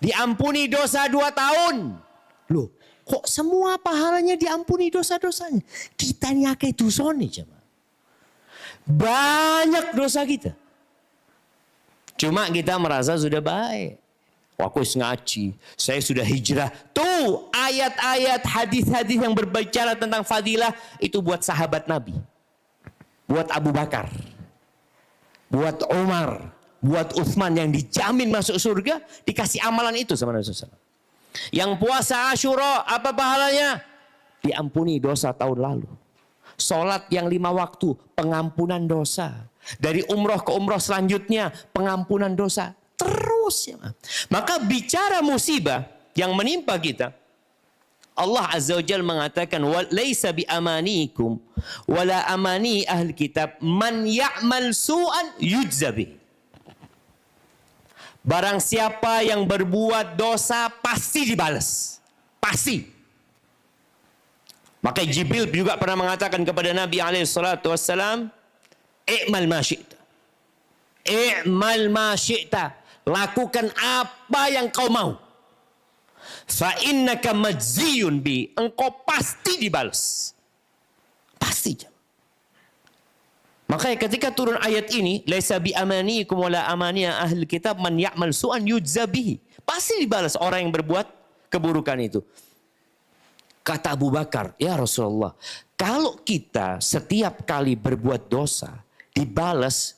Diampuni dosa 2 tahun. Loh, kok semua pahalanya diampuni dosa-dosanya? Kita ini akeh dosane jemaah. Banyak dosa kita. Cuma kita merasa sudah baik. Aku ngaji, saya sudah hijrah. Tuh ayat-ayat, hadis-hadis yang berbicara tentang fadilah itu buat sahabat Nabi. Buat Abu Bakar. Buat Umar. Buat Utsman yang dijamin masuk surga, dikasih amalan itu sama Rasulullah SAW. Yang puasa Asyura, apa pahalanya? Diampuni dosa tahun lalu. Sholat yang 5 waktu, pengampunan dosa. Dari umroh ke umroh selanjutnya, pengampunan dosa. Terus ya. Maka bicara musibah yang menimpa kita, Allah Azza wa Jalla mengatakan, "Laisa bi amanikum wala amani ahli kitab, man ya'mal su'an yujza bih." Barang siapa yang berbuat dosa pasti dibalas. Pasti. Maka Jibril juga pernah mengatakan kepada Nabi SAW, "I'mal ma syi'ta." I'mal ma syi'ta. Lakukan apa yang kau mau. Fa innaka majziyun bi. Engkau pasti dibalas. Pasti. Makanya ketika turun ayat ini, "Laisa bi amaniikum wala amaniya ahli kitab, man ya'mal su'an yujza bihi." Pasti dibalas orang yang berbuat keburukan itu. Kata Abu Bakar, "Ya Rasulullah, kalau kita setiap kali berbuat dosa dibalas,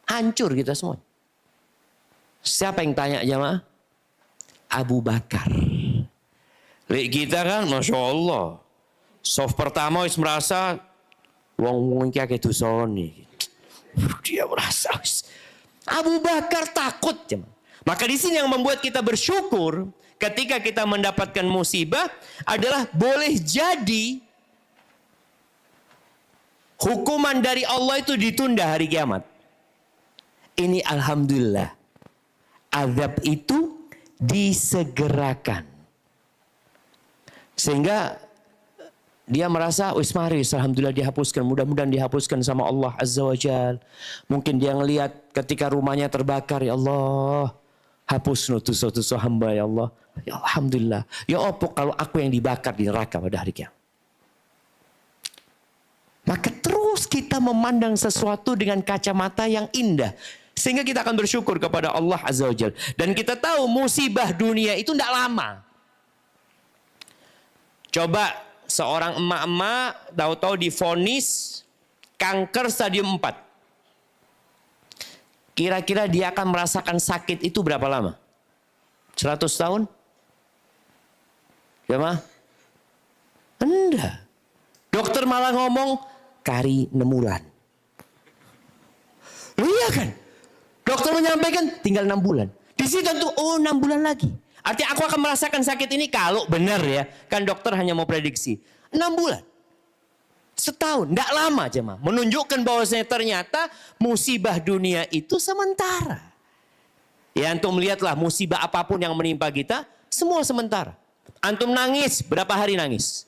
hancur kita semua." Siapa yang tanya jamaah? Abu Bakar. Lihat kita kan, Masya Allah. Soft pertama wis merasa wong iki akeh dosane. Dia merasa Abu Bakar takut. Maka di sini yang membuat kita bersyukur ketika kita mendapatkan musibah adalah boleh jadi hukuman dari Allah itu ditunda hari kiamat. Ini alhamdulillah. Azab itu disegerakan. Sehingga dia merasa, wis mari, alhamdulillah dihapuskan. Mudah-mudahan dihapuskan sama Allah Azza wa Jal. Mungkin dia ngelihat ketika rumahnya terbakar, ya Allah, hapus dosa-dosa hamba ya Allah. Ya alhamdulillah. Ya opo kalau aku yang dibakar di neraka pada hari kiamat. Maka terus kita memandang sesuatu dengan kacamata yang indah. Sehingga kita akan bersyukur kepada Allah Azza wa Jal. Dan kita tahu musibah dunia itu tidak lama. Coba seorang emak-emak tahu-tahu divonis kanker stadium 4. Kira-kira dia akan merasakan sakit itu berapa lama? 100 tahun? Ya mah? Enggak. Dokter malah ngomong kari 6 bulan. Loh iya kan? Dokter menyampaikan tinggal 6 bulan. Di situ tentu, oh 6 bulan lagi. Artinya aku akan merasakan sakit ini kalau benar ya. Kan dokter hanya mau prediksi. 6 bulan. Setahun, tidak lama jemaah. Menunjukkan bahwasanya ternyata musibah dunia itu sementara. Ya antum lihatlah musibah apapun yang menimpa kita, semua sementara. Antum nangis, berapa hari nangis?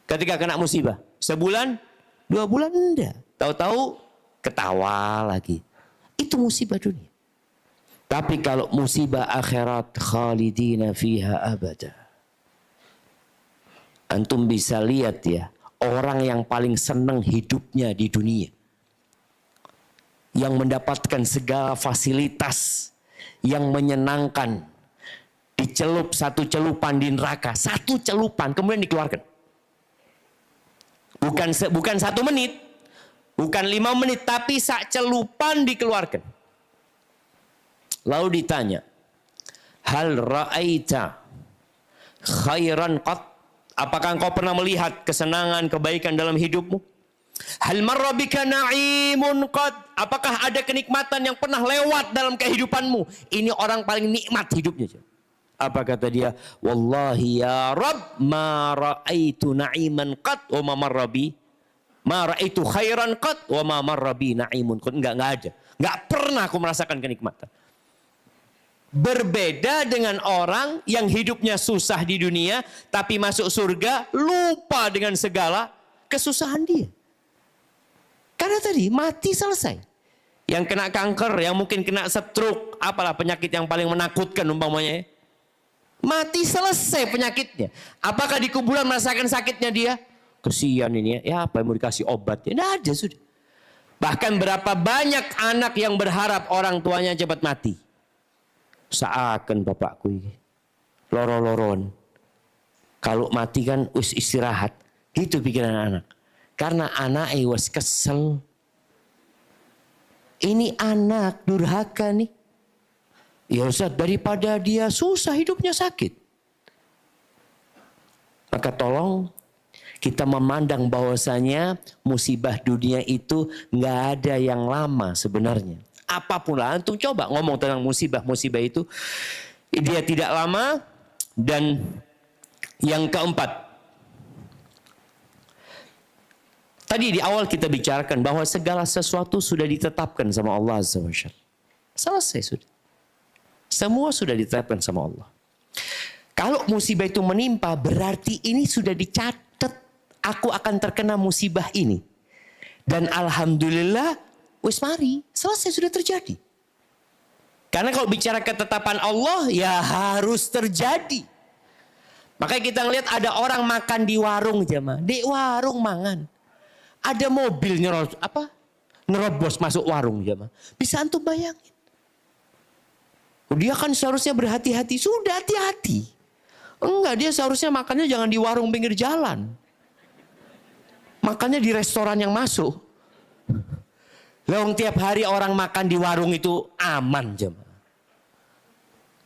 Ketika kena musibah. Sebulan, 2 bulan, enggak. Tahu-tahu ketawa lagi. Itu musibah dunia. Tapi kalau musibah akhirat, khalidina fiha abada. Antum bisa lihat ya, orang yang paling senang hidupnya di dunia. Yang mendapatkan segala fasilitas yang menyenangkan. Dicelup satu celupan di neraka. Satu celupan kemudian dikeluarkan. Bukan 1 menit. Bukan 5 menit. Tapi sak celupan dikeluarkan. Lalu ditanya. Hal ra'aita khairan qat? Apakah engkau pernah melihat kesenangan, kebaikan dalam hidupmu? Hal marra bika na'imun qad? Apakah ada kenikmatan yang pernah lewat dalam kehidupanmu? Ini orang paling nikmat hidupnya. Apa kata dia? Wallahi ya Rabb, ma ra'aitu na'iman qad wa ma marra bi. Ma ra'aitu khairan qad wa ma marra bi na'imun qad. Enggak ada. Enggak pernah aku merasakan kenikmatan. Berbeda dengan orang yang hidupnya susah di dunia, tapi masuk surga lupa dengan segala kesusahan dia. Karena tadi mati selesai. Yang kena kanker, yang mungkin kena stroke, apalah penyakit yang paling menakutkan umpamanya. Mati selesai penyakitnya. Apakah di kuburan merasakan sakitnya dia? Kesian ini ya apa yang mau dikasih obat? Ya, tidak ada sudah. Bahkan berapa banyak anak yang berharap orang tuanya cepat mati. Seakan bapakku ini loro-loron. Kalau mati kan wis istirahat. Gitu pikiran anak. Karena anak was kesel. Ini anak durhaka nih. Ya Ustaz, daripada dia susah hidupnya sakit. Maka tolong kita memandang bahwasanya musibah dunia itu nggak ada yang lama sebenarnya. Apapun lah, antum coba ngomong tentang musibah-musibah itu. Dia tidak lama. Dan yang keempat. Tadi di awal kita bicarakan bahwa segala sesuatu sudah ditetapkan sama Allah Azza wa Jalla. Selesai sudah. Semua sudah ditetapkan sama Allah. Kalau musibah itu menimpa, berarti ini sudah dicatat. Aku akan terkena musibah ini. Dan alhamdulillah, wis mari, selesai sudah terjadi. Karena kalau bicara ketetapan Allah, ya harus terjadi. Makanya kita ngelihat ada orang makan di warung jemaah. Di warung mangan. Ada mobil nerobos masuk warung jemaah. Bisa antum bayangin. Dia kan seharusnya berhati-hati. Sudah hati-hati. Enggak, dia seharusnya makannya jangan di warung pinggir jalan. Makannya di restoran yang masuk. Lawang tiap hari orang makan di warung itu aman jemaah.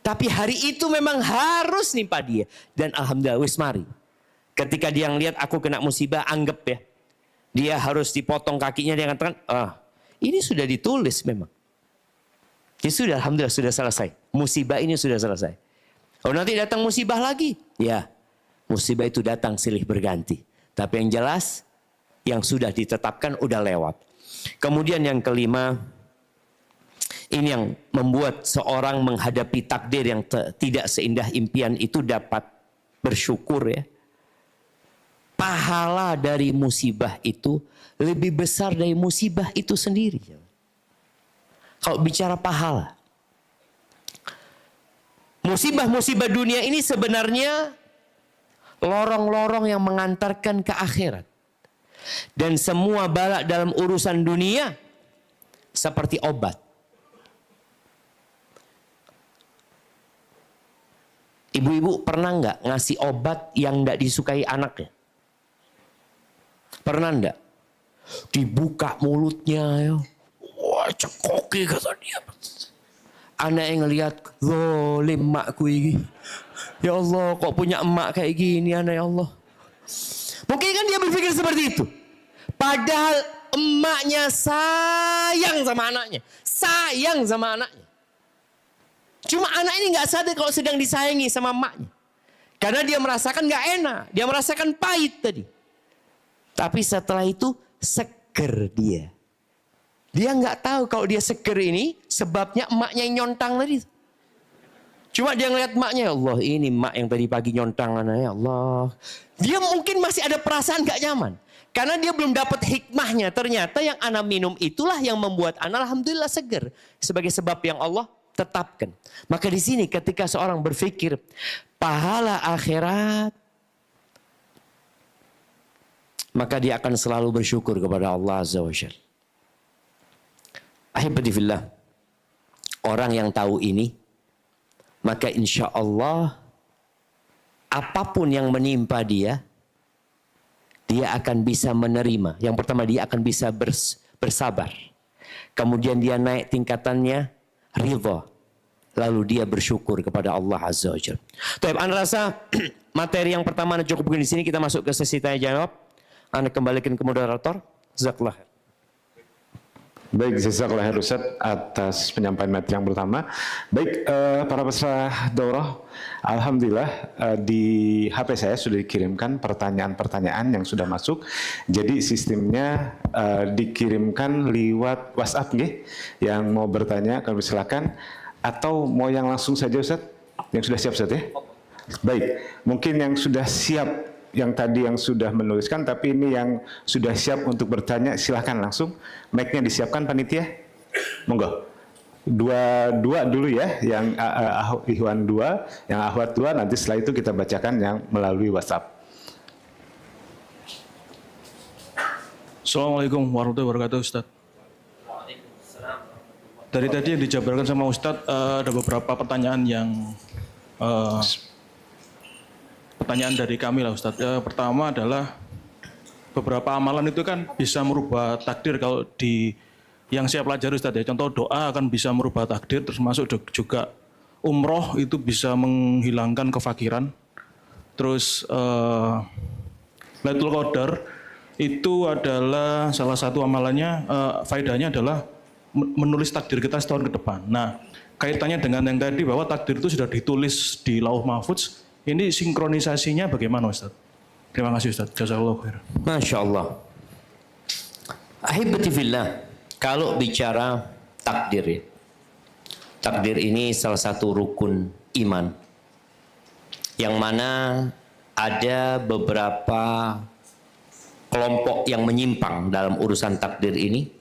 Tapi hari itu memang harus nimpa dia. Dan alhamdulillah wis mari. Ketika dia ngelihat aku kena musibah, anggap ya. Dia harus dipotong kakinya, dia katakan, ini sudah ditulis memang. Ya sudah, alhamdulillah sudah selesai. Musibah ini sudah selesai. Kalau nanti datang musibah lagi, ya musibah itu datang silih berganti. Tapi yang jelas, yang sudah ditetapkan udah lewat. Kemudian yang kelima, ini yang membuat seorang menghadapi takdir yang tidak seindah impian itu dapat bersyukur ya. Pahala dari musibah itu lebih besar dari musibah itu sendiri. Kalau bicara pahala. Musibah-musibah dunia ini sebenarnya lorong-lorong yang mengantarkan ke akhirat. Dan semua bala dalam urusan dunia seperti obat. Ibu-ibu pernah nggak ngasih obat yang nggak disukai anaknya? Pernah nggak? Dibuka mulutnya, ya. Wah cekoki kata dia. Anak yang ngelihat, zolim makku ini. Ya Allah, kok punya emak kayak gini anak ya Allah. Mungkin kan dia berpikir seperti itu. Padahal emaknya sayang sama anaknya. Sayang sama anaknya. Cuma anak ini nggak sadar kalau sedang disayangi sama emaknya. Karena dia merasakan nggak enak. Dia merasakan pahit tadi. Tapi setelah itu seger dia. Dia nggak tahu kalau dia seger ini sebabnya emaknya yang nyontang tadi. Cuma dia ngeliat emaknya, ya Allah ini emak yang tadi pagi nyontang anaknya, ya Allah. Dia mungkin masih ada perasaan nggak nyaman. Karena dia belum dapat hikmahnya. Ternyata yang ana minum itulah yang membuat ana alhamdulillah seger. Sebagai sebab yang Allah tetapkan. Maka di sini ketika seorang berpikir pahala akhirat, maka dia akan selalu bersyukur kepada Allah Azza wa Jalla. Ahibati fillah, orang yang tahu ini, maka insya Allah apapun yang menimpa dia, dia akan bisa menerima. Yang pertama, dia akan bisa bersabar. Kemudian dia naik tingkatannya, ridha. Lalu dia bersyukur kepada Allah Azza wa Jalla. Baik, Anda rasa materi yang pertama cukup begini. Di sini kita masuk ke sesi tanya jawab. Anda kembalikan ke moderator. Jazakallah. Baik, jazakallah khair Ustaz atas penyampaian materi yang pertama. Baik, para peserta daurah, alhamdulillah di HP saya sudah dikirimkan pertanyaan-pertanyaan yang sudah masuk. Jadi sistemnya dikirimkan lewat WhatsApp nggih. Yang mau bertanya kami silakan, atau mau yang langsung saja Ustaz? Yang sudah siap Ustaz ya? Baik, mungkin yang sudah siap, yang tadi yang sudah menuliskan, tapi ini yang sudah siap untuk bertanya, silahkan langsung. Mic-nya disiapkan panitia. Monggo. Dua dulu ya, yang Ikhwan 2, yang Akhwat 2, nanti setelah itu kita bacakan yang melalui WhatsApp. Assalamualaikum warahmatullahi wabarakatuh Ustaz. Dari tadi yang dijabarkan sama Ustadz ada beberapa pertanyaan yang pertanyaan dari kami lah Ustadz. Pertama adalah beberapa amalan itu kan bisa merubah takdir kalau di yang saya pelajari Ustadz ya. Contoh doa akan bisa merubah takdir, termasuk juga umroh itu bisa menghilangkan kefakiran. Terus Lailatul Qadar itu adalah salah satu amalannya, faedahnya adalah menulis takdir kita setahun ke depan. Nah, kaitannya dengan yang tadi bahwa takdir itu sudah ditulis di Lauh Mahfudz, ini sinkronisasinya bagaimana Ustaz? Terima kasih Ustaz. Jazakallahu khair. Masya Allah. Ahibati fillah, kalau bicara takdir ya, takdir ini salah satu rukun iman yang mana ada beberapa kelompok yang menyimpang dalam urusan takdir ini.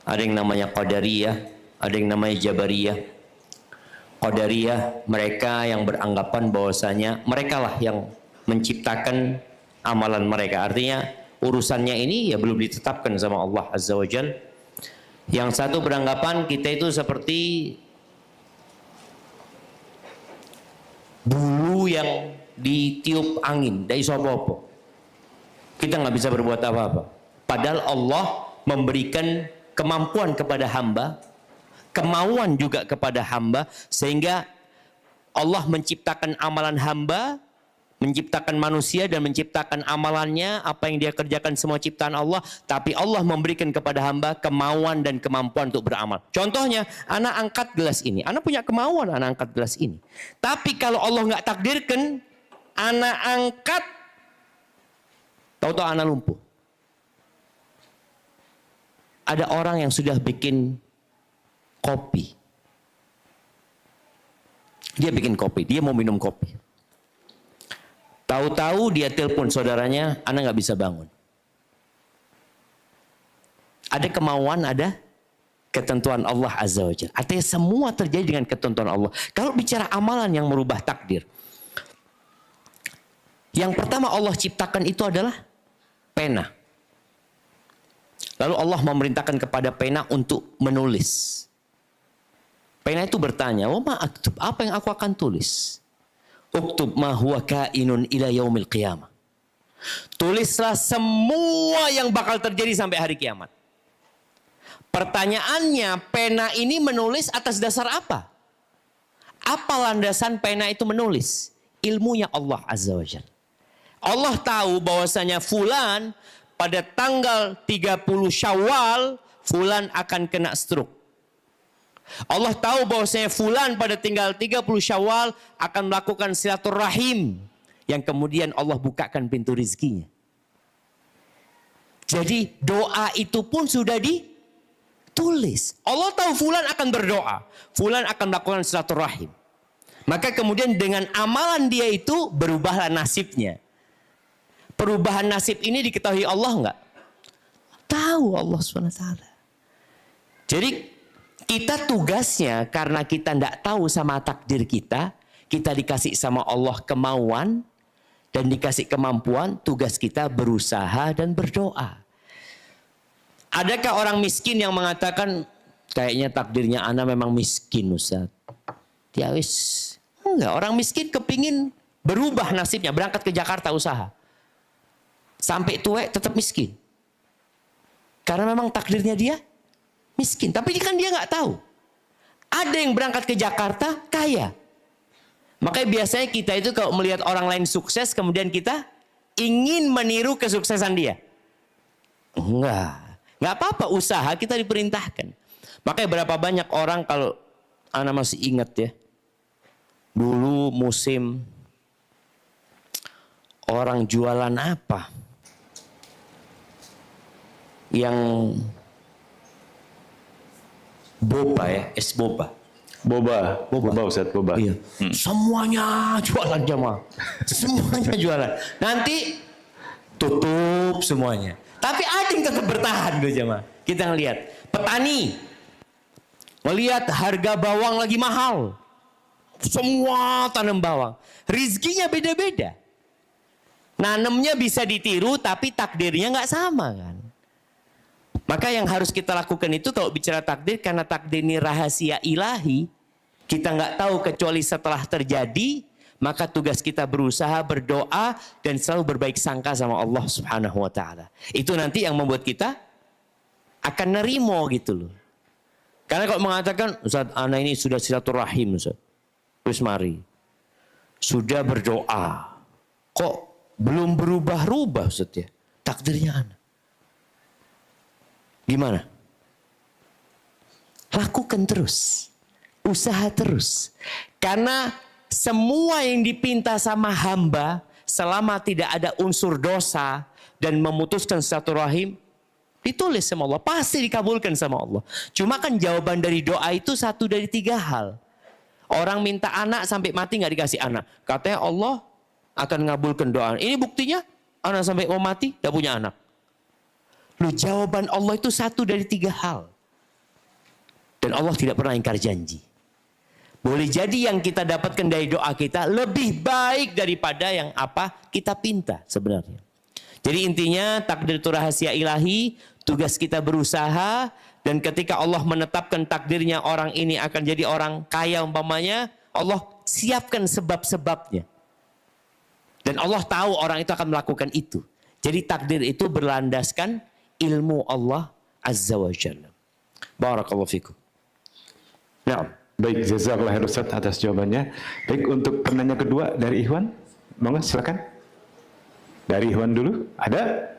Ada yang namanya Qadariyah, ada yang namanya Jabariyah. Qadariyah, mereka yang beranggapan bahwasanya mereka lah yang menciptakan amalan mereka. Artinya urusannya ini ya belum ditetapkan sama Allah Azza wa Jalla. Yang satu beranggapan kita itu seperti bulu yang ditiup angin, dari sopo-opo. Kita nggak bisa berbuat apa-apa. Padahal Allah memberikan kemampuan kepada hamba, kemauan juga kepada hamba, sehingga Allah menciptakan amalan hamba, menciptakan manusia dan menciptakan amalannya, apa yang dia kerjakan semua ciptaan Allah, tapi Allah memberikan kepada hamba kemauan dan kemampuan untuk beramal. Contohnya, anak angkat gelas ini, anak punya kemauan anak angkat gelas ini. Tapi kalau Allah nggak takdirkan, anak angkat, tahu-tahu anak lumpuh. Ada orang yang sudah bikin kopi. Dia bikin kopi, dia mau minum kopi. Tahu-tahu dia telepon saudaranya, anak nggak bisa bangun. Ada kemauan, ada ketentuan Allah Azza wa Jalla. Artinya semua terjadi dengan ketentuan Allah. Kalau bicara amalan yang merubah takdir, yang pertama Allah ciptakan itu adalah pena. Lalu Allah memerintahkan kepada pena untuk menulis. Pena itu bertanya, "Wa ma aktub?" Apa yang aku akan tulis? "Uktub ma huwa kainun ila yaumil qiyamah." Tulislah semua yang bakal terjadi sampai hari kiamat. Pertanyaannya, pena ini menulis atas dasar apa? Apa landasan pena itu menulis? Ilmunya Allah Azza wa Jalla. Allah tahu bahwasanya fulan pada tanggal 30 Syawal fulan akan kena stroke. Allah tahu bahwasanya fulan pada tanggal 30 Syawal akan melakukan silaturahim yang kemudian Allah bukakan pintu rezekinya. Jadi doa itu pun sudah ditulis. Allah tahu fulan akan berdoa, fulan akan melakukan silaturahim. Maka kemudian dengan amalan dia itu berubahlah nasibnya. Perubahan nasib ini diketahui Allah enggak? Tahu Allah SWT. Jadi kita tugasnya karena kita tidak tahu sama takdir kita dikasih sama Allah kemauan dan dikasih kemampuan, tugas kita berusaha dan berdoa. Adakah orang miskin yang mengatakan kayaknya takdirnya ana memang miskin Ustaz? Ya wis. Enggak, orang miskin kepingin berubah nasibnya, berangkat ke Jakarta usaha. Sampai tua tetap miskin. Karena memang takdirnya dia miskin. Tapi kan dia nggak tahu. Ada yang berangkat ke Jakarta kaya. Makanya biasanya kita itu kalau melihat orang lain sukses, kemudian kita ingin meniru kesuksesan dia. Enggak. Nggak apa-apa, usaha kita diperintahkan. Makanya berapa banyak orang, kalau Ana masih ingat ya, dulu musim orang jualan apa? Yang boba ya, es boba. Boba Ustaz, boba. Iya. Semuanya jualan jemaah. Semuanya jualan. Nanti tutup semuanya. Tapi ada yang tetap bertahan loh jemaah. Kita ngelihat petani melihat harga bawang lagi mahal. Semua tanam bawang. Rizkinya beda-beda. Nanamnya bisa ditiru tapi takdirnya nggak sama kan. Maka yang harus kita lakukan itu kalau bicara takdir, karena takdir ini rahasia ilahi, kita nggak tahu kecuali setelah terjadi, maka tugas kita berusaha, berdoa, dan selalu berbaik sangka sama Allah Subhanahu wa Ta'ala. Itu nanti yang membuat kita akan nerimo gitu loh. Karena kalau mengatakan, Ustaz, ana ini sudah silaturahim, Ustaz. Terus mari. Sudah berdoa. Kok belum berubah-ubah, Ustaz ya? Takdirnya ana. Gimana? Lakukan terus. Usaha terus. Karena semua yang dipinta sama hamba, selama tidak ada unsur dosa dan memutuskan silaturahim, ditulis sama Allah. Pasti dikabulkan sama Allah. Cuma kan jawaban dari doa itu satu dari tiga hal. Orang minta anak sampai mati nggak dikasih anak. Katanya Allah akan ngabulkan doa. Ini buktinya anak sampai mau mati nggak punya anak. Loh, jawaban Allah itu satu dari tiga hal. Dan Allah tidak pernah ingkar janji. Boleh jadi yang kita dapatkan dari doa kita lebih baik daripada yang apa kita pinta sebenarnya. Jadi intinya takdir itu rahasia ilahi, tugas kita berusaha, dan ketika Allah menetapkan takdirnya orang ini akan jadi orang kaya umpamanya, Allah siapkan sebab-sebabnya. Dan Allah tahu orang itu akan melakukan itu. Jadi takdir itu berlandaskan ilmu Allah Azza wa Jalla. Barakallahu fikum. Nah, baik, jazakallah khair Ustaz atas jawabannya. Baik, untuk penanya kedua dari Ikhwan, monggo silakan. Dari Ikhwan dulu, ada?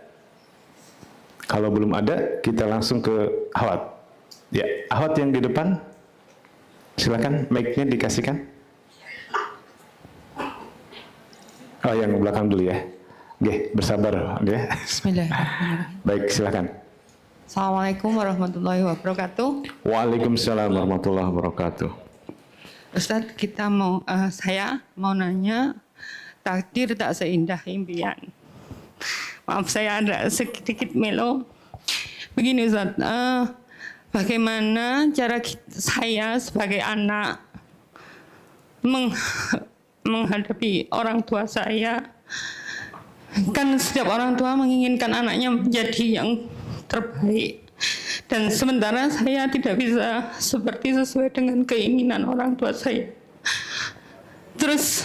Kalau belum ada, kita langsung ke Ahwat. Ya, Ahwat yang di depan, silakan mic-nya dikasihkan. Oh, yang belakang dulu ya. Oke, bersabar. Oke. Bismillahirrahmanirrahim. Baik, silakan. Assalamualaikum warahmatullahi wabarakatuh. Waalaikumsalam warahmatullahi wabarakatuh. Ustadz, saya mau nanya, takdir tak seindah impian. Maaf, saya ada sedikit melo. Begini Ustadz, bagaimana cara saya sebagai anak menghadapi orang tua saya? Kan setiap orang tua menginginkan anaknya menjadi yang terbaik, dan sementara saya tidak bisa sesuai dengan keinginan orang tua saya. Terus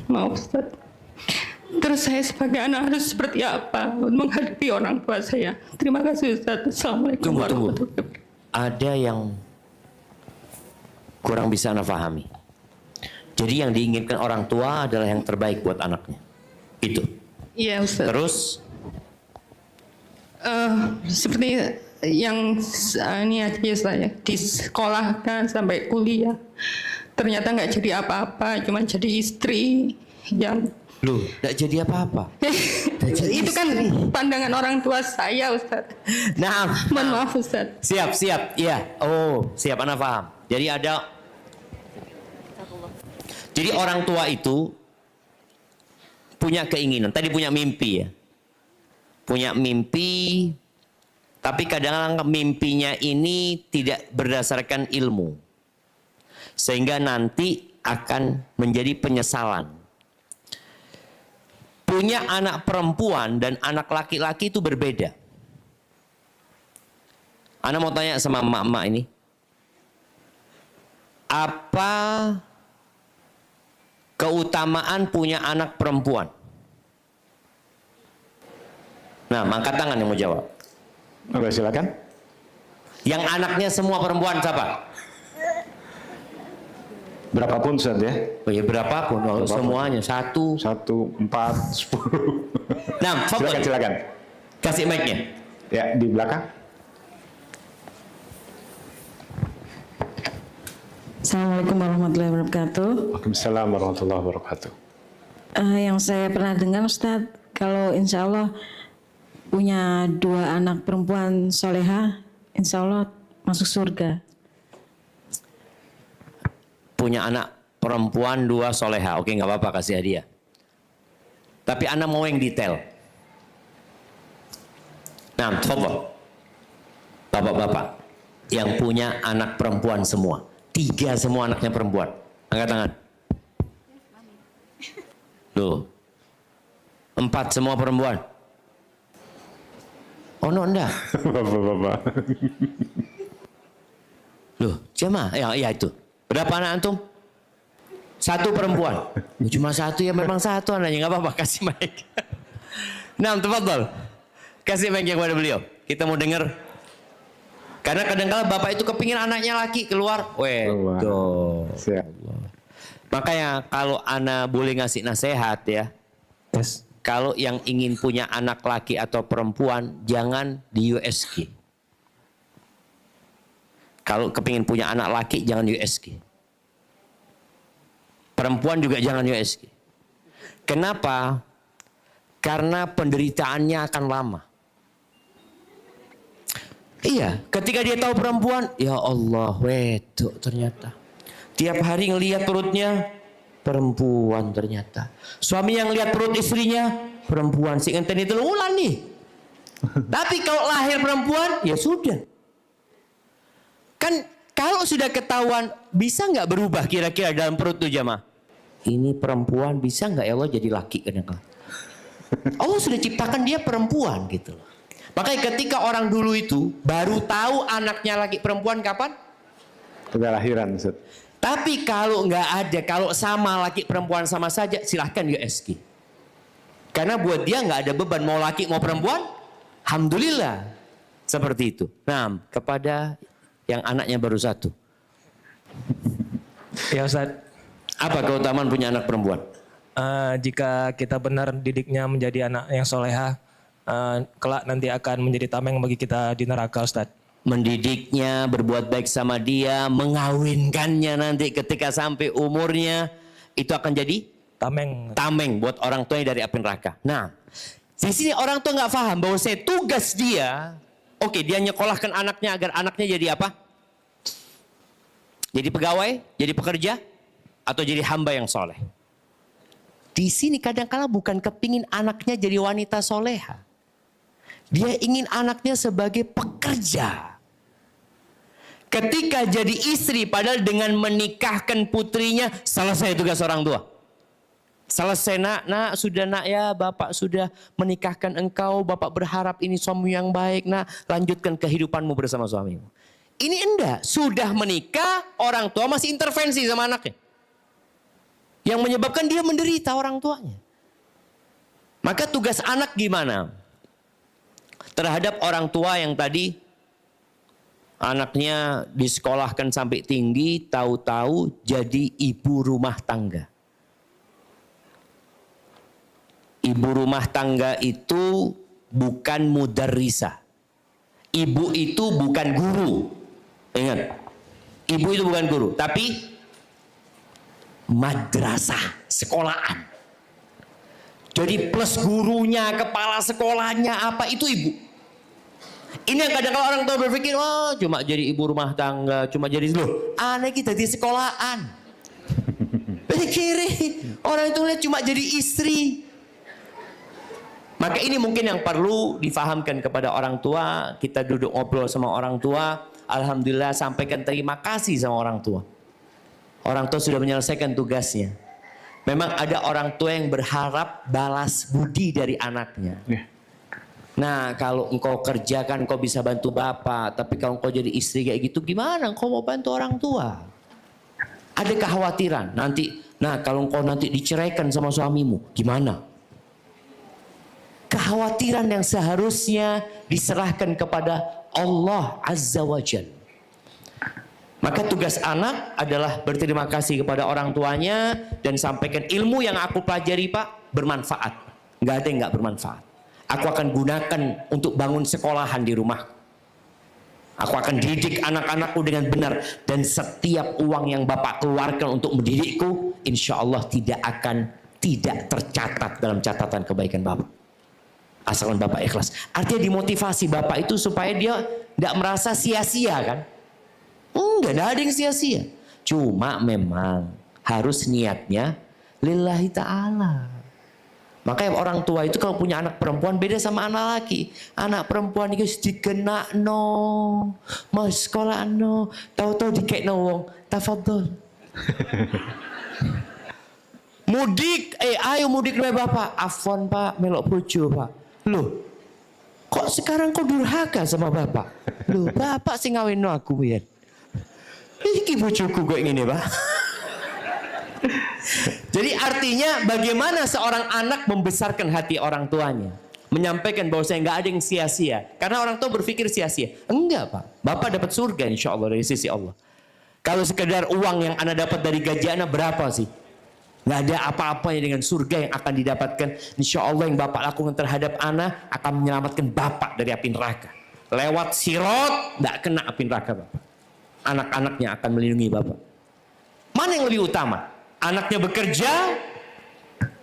maaf Ustaz, terus saya sebagai anak harus seperti apa menghadapi orang tua saya? Terima kasih Ustaz. Assalamualaikum warahmatullahi wabarakatuh. Ada yang kurang bisa Anda pahami. Jadi yang diinginkan orang tua adalah yang terbaik buat anaknya. Itu. Iya Ustaz. Terus seperti yang ini aja saya disekolahkan sampai kuliah, ternyata nggak jadi apa-apa, cuma jadi istri yang Loh, nggak jadi apa-apa. itu kan pandangan orang tua saya, Ustaz. Nah, Mohon maaf, Ustaz. siap, iya. Oh, siap, Ana paham. Jadi orang tua itu punya keinginan, tadi punya mimpi ya. Punya mimpi, tapi kadang-kadang mimpinya ini tidak berdasarkan ilmu. Sehingga nanti akan menjadi penyesalan. Punya anak perempuan dan anak laki-laki itu berbeda. Ana mau tanya sama emak-emak ini. Apa keutamaan punya anak perempuan? Nah, angkat tangan yang mau jawab. Oke, silakan. Yang anaknya semua perempuan siapa? Berapapun Ustaz ya. Oh ya berapapun, semuanya 1, 1, 4, 10. Nah, Silakan. kasih mic-nya. Ya, di belakang. Assalamualaikum warahmatullahi wabarakatuh. Waalaikumsalam warahmatullahi wabarakatuh. Yang saya pernah dengar Ustadz, kalau insya Allah punya 2 anak perempuan soleha, insya Allah masuk surga. Punya anak perempuan 2 soleha, oke nggak apa-apa kasih hadiah. Tapi anak mau yang detail. Nah, coba bapak-bapak yang punya anak perempuan semua, 3 semua anaknya perempuan, angkat tangan. Loh, 4 semua perempuan. Oh no, enggak. Bapak-bapak. Loh, jemaah, ya itu. Berapa anak antum? 1 perempuan. Ya, cuma 1 ya memang 1 anaknya, nggak apa-apa, kasih mic. Nah, tafadhol. Kasih mic kepada beliau. Kita mau dengar. Karena kadang-kala bapak itu kepingin anaknya laki keluar. Tuh. Siap. Makanya kalau ana boleh ngasih nasihat ya. Yes. Kalau yang ingin punya anak laki atau perempuan, jangan di USG. Kalau kepingin punya anak laki, jangan USG. Perempuan juga jangan USG. Kenapa? Karena penderitaannya akan lama. Iya, ketika dia tahu perempuan, ya Allah, wedok ternyata. Tiap hari ngelihat perutnya, perempuan ternyata. Suami yang lihat perut istrinya, perempuan. Si ngenten itu ulan nih. Tapi kalau lahir perempuan, ya sudah. Kan kalau sudah ketahuan, bisa nggak berubah kira-kira dalam perut tuh jamaah? Ini perempuan, bisa nggak ya Allah jadi laki kadang-kadang? Allah sudah ciptakan dia perempuan gitu loh. Makanya ketika orang dulu itu baru tahu anaknya laki perempuan kapan? Udah lahiran Ustaz. Tapi kalau nggak ada, kalau sama laki perempuan sama saja, silahkan USG. Karena buat dia nggak ada beban mau laki mau perempuan, alhamdulillah seperti itu. Nah, kepada yang anaknya baru 1. Ya Ustaz, Apa keutamaan punya anak perempuan? jika kita benar didiknya menjadi anak yang soleha, kelak nanti akan menjadi tameng bagi kita di neraka Ustaz. Mendidiknya, berbuat baik sama dia, mengawinkannya nanti ketika sampai umurnya, itu akan jadi tameng buat orang tuanya dari api neraka. Nah, di sini orang tua nggak paham bahwa saya tugas dia, oke, dia nyekolahkan anaknya agar anaknya jadi apa? Jadi pegawai, jadi pekerja, atau jadi hamba yang soleh. Di sini kadang-kala bukan kepingin anaknya jadi wanita soleha. Dia ingin anaknya sebagai pekerja. Ketika jadi istri, padahal dengan menikahkan putrinya, selesai tugas orang tua. Selesai nak, sudah nak ya, bapak sudah menikahkan engkau, bapak berharap ini suami yang baik, nak, lanjutkan kehidupanmu bersama suamimu. Ini enggak, sudah menikah, orang tua masih intervensi sama anaknya. Yang menyebabkan dia menderita orang tuanya. Maka tugas anak gimana? Terhadap orang tua yang tadi anaknya disekolahkan sampai tinggi, tahu-tahu jadi ibu rumah tangga. Ibu rumah tangga itu bukan mudarrisah. Ibu itu bukan guru. Ingat, ibu itu bukan guru, tapi madrasah, sekolahan. Jadi plus gurunya, kepala sekolahnya apa itu ibu. Ini yang kadang kalau orang tua berpikir, oh cuma jadi ibu rumah tangga, cuma jadi loh, aneh kita di sekolahan. Kiri orang itu lihat cuma jadi istri. Maka ini mungkin yang perlu difahamkan kepada orang tua. Kita duduk ngobrol sama orang tua, alhamdulillah sampaikan terima kasih sama orang tua. Orang tua sudah menyelesaikan tugasnya. Memang ada orang tua yang berharap balas budi dari anaknya. Nah, kalau engkau kerjakan engkau bisa bantu bapak, tapi kalau engkau jadi istri kayak gitu gimana engkau mau bantu orang tua? Ada kekhawatiran nanti, nah kalau engkau nanti diceraikan sama suamimu gimana? Kekhawatiran yang seharusnya diserahkan kepada Allah Azza wa Jalla. Maka tugas anak adalah berterima kasih kepada orang tuanya dan sampaikan ilmu yang aku pelajari Pak bermanfaat. Nggak ada yang nggak bermanfaat. Aku akan gunakan untuk bangun sekolahan di rumah. Aku akan didik anak-anakku dengan benar. Dan setiap uang yang Bapak keluarkan untuk mendidikku, insya Allah tidak tercatat dalam catatan kebaikan Bapak. Asalkan Bapak ikhlas. Artinya dimotivasi Bapak itu supaya dia tidak merasa sia-sia kan. Enggak ada yang sia-sia. Cuma memang harus niatnya lillahi ta'ala. Makanya orang tua itu kalau punya anak perempuan beda sama anak laki. Anak perempuan itu digenak no. Mau sekolah no. Tahu-tahu dikek no wong. Tafadhol. Mudik. Ayo mudik dengan Bapak. Afwan Pak. Melok bojo Pak. Loh, kok sekarang kok durhaka sama Bapak? Loh, Bapak sing ngawinno aku ya. Iki bojoku kok ngene, Pak. Jadi artinya bagaimana seorang anak membesarkan hati orang tuanya, menyampaikan bahwa saya nggak ada yang sia-sia. Karena orang tua berpikir sia-sia. Enggak, Pak. Bapak dapat surga insya Allah dari sisi Allah. Kalau sekedar uang yang Anda dapat dari gaji Anda berapa sih? Nggak ada apa-apanya dengan surga yang akan didapatkan. Insya Allah yang Bapak lakukan terhadap anak akan menyelamatkan Bapak dari api neraka. Lewat sirot, nggak kena api neraka Bapak. Anak-anaknya akan melindungi Bapak. Mana yang lebih utama? Anaknya bekerja,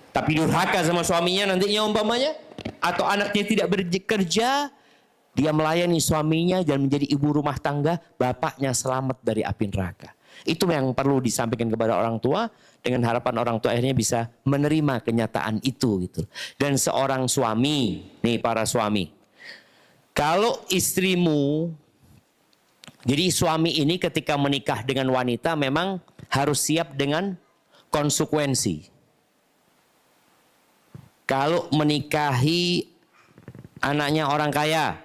tapi durhaka sama suaminya nantinya umpamanya? Atau anaknya tidak bekerja, dia melayani suaminya dan menjadi ibu rumah tangga, bapaknya selamat dari api neraka. Itu yang perlu disampaikan kepada orang tua dengan harapan orang tua akhirnya bisa menerima kenyataan itu gitu. Dan seorang suami, nih para suami. Kalau istrimu, jadi suami ini ketika menikah dengan wanita memang harus siap dengan konsekuensi. Kalau menikahi anaknya orang kaya,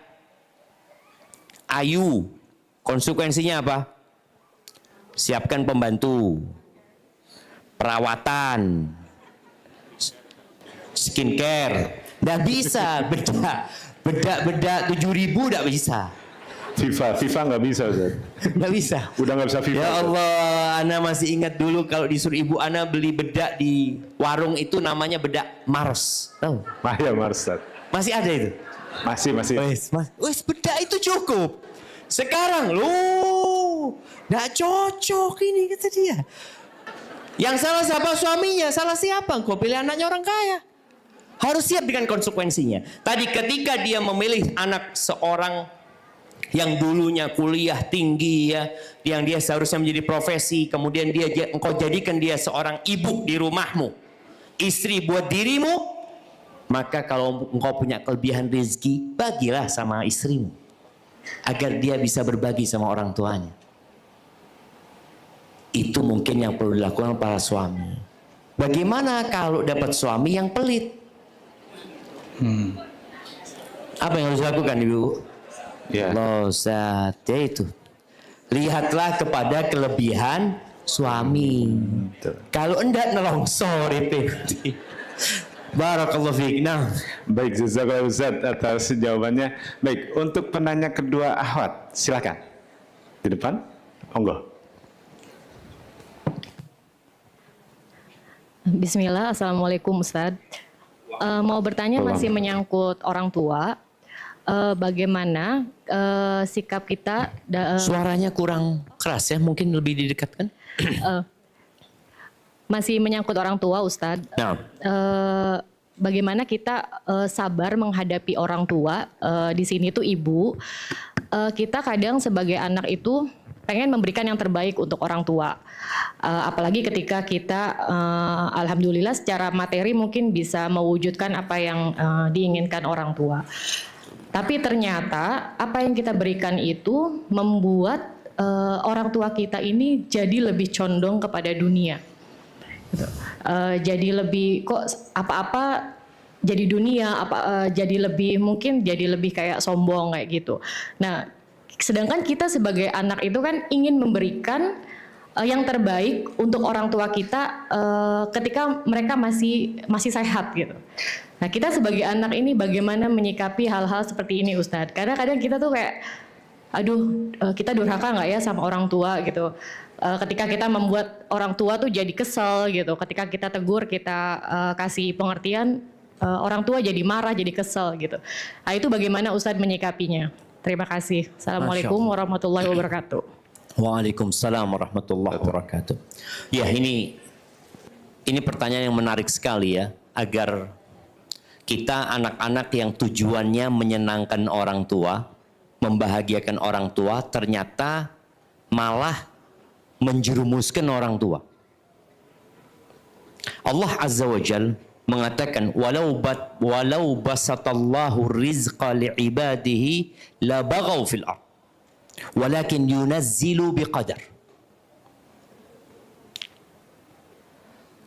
ayu, konsekuensinya apa? Siapkan pembantu, perawatan, skincare. Nggak bisa bedak 7.000 nggak bisa. FIFA nggak bisa Ustaz. Nggak bisa. Udah nggak bisa FIFA. Ya Allah, Ana masih ingat dulu kalau disuruh ibu Ana beli bedak di warung itu namanya bedak Mars. Tahu? Ya Mars Ustaz. Masih ada itu? Masih. Wes bedak itu cukup. Sekarang nggak cocok ini kata dia. Yang salah siapa suaminya? Salah siapa? Kau pilih anaknya orang kaya. Harus siap dengan konsekuensinya. Tadi ketika dia memilih anak seorang yang dulunya kuliah tinggi ya, yang dia seharusnya menjadi profesi, kemudian engkau jadikan dia seorang ibu di rumahmu, istri buat dirimu, maka kalau engkau punya kelebihan rezeki, bagilah sama istrimu. Agar dia bisa berbagi sama orang tuanya. Itu mungkin yang perlu dilakukan para suami. Bagaimana kalau dapat suami yang pelit? Apa yang harus dilakukan Ibu? Ya. Ustaz, ya itu. Lihatlah kepada kelebihan suami. Kalau enggak nelongsor itu. Barakallahu fiik. Nah, Baik, jazakallahu Ustaz atas jawabannya. Baik, untuk penanya kedua Ahwat, silakan. Di depan, monggo. Bismillah, Assalamualaikum Ustaz. mau bertanya masih menyangkut orang tua. Bagaimana sikap kita? Suaranya kurang keras ya, mungkin lebih didekatkan. Masih menyangkut orang tua, Ustadz. Nah. Bagaimana kita sabar menghadapi orang tua, di sini tuh ibu. Kita kadang sebagai anak itu pengen memberikan yang terbaik untuk orang tua. Apalagi ketika kita alhamdulillah secara materi mungkin bisa mewujudkan apa yang diinginkan orang tua. Tapi ternyata apa yang kita berikan itu membuat orang tua kita ini jadi lebih condong kepada dunia. Jadi lebih kok apa-apa jadi dunia, jadi lebih mungkin jadi lebih kayak sombong kayak gitu. Nah, sedangkan kita sebagai anak itu kan ingin memberikan yang terbaik untuk orang tua kita ketika mereka masih sehat gitu. Nah, kita sebagai anak ini bagaimana menyikapi hal-hal seperti ini, Ustadz? Karena kadang kita tuh kayak, aduh, kita durhaka nggak ya sama orang tua gitu. Ketika kita membuat orang tua tuh jadi kesel gitu. Ketika kita tegur, kita kasih pengertian, orang tua jadi marah, jadi kesel gitu. Nah, itu bagaimana Ustadz menyikapinya? Terima kasih. Assalamualaikum warahmatullahi wabarakatuh. Waalaikumsalam warahmatullahi wabarakatuh. Ya, ini pertanyaan yang menarik sekali ya, agar kita anak-anak yang tujuannya menyenangkan orang tua, membahagiakan orang tua, ternyata malah menjerumuskan orang tua. Allah Azza wa Jal mengatakan, walau basatallahu rizqa li'ibadihi la baghaw fil ard walakin yunazzilu biqadar.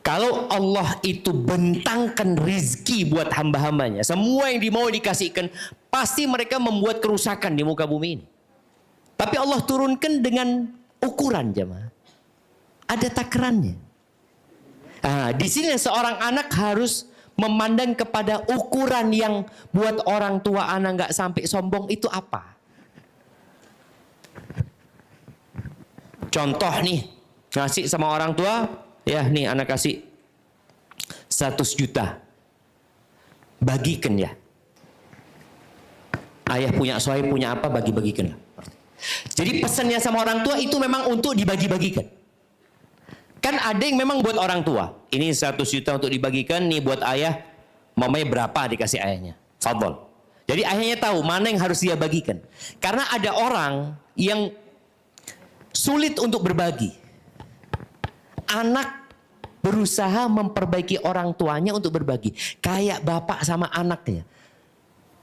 Kalau Allah itu bentangkan rizki buat hamba-hambanya, semua yang dimau dikasihkan, pasti mereka membuat kerusakan di muka bumi ini. Tapi Allah turunkan dengan ukuran, jemaah. Ada takarannya. Nah, di sini seorang anak harus memandang kepada ukuran yang buat orang tua anak nggak sampai sombong itu apa. Contoh nih, ngasih sama orang tua, ya nih anak kasih 100 juta. Bagikan ya. Ayah punya, Sohaib punya apa, bagi-bagikan. Jadi pesannya sama orang tua itu memang untuk dibagi-bagikan. Kan ada yang memang buat orang tua. Ini 100 juta untuk dibagikan, nih buat ayah, mamanya berapa dikasih ayahnya. Fadol. Jadi ayahnya tahu mana yang harus dia bagikan. Karena ada orang yang sulit untuk berbagi. Anak berusaha memperbaiki orang tuanya untuk berbagi. Kayak bapak sama anaknya.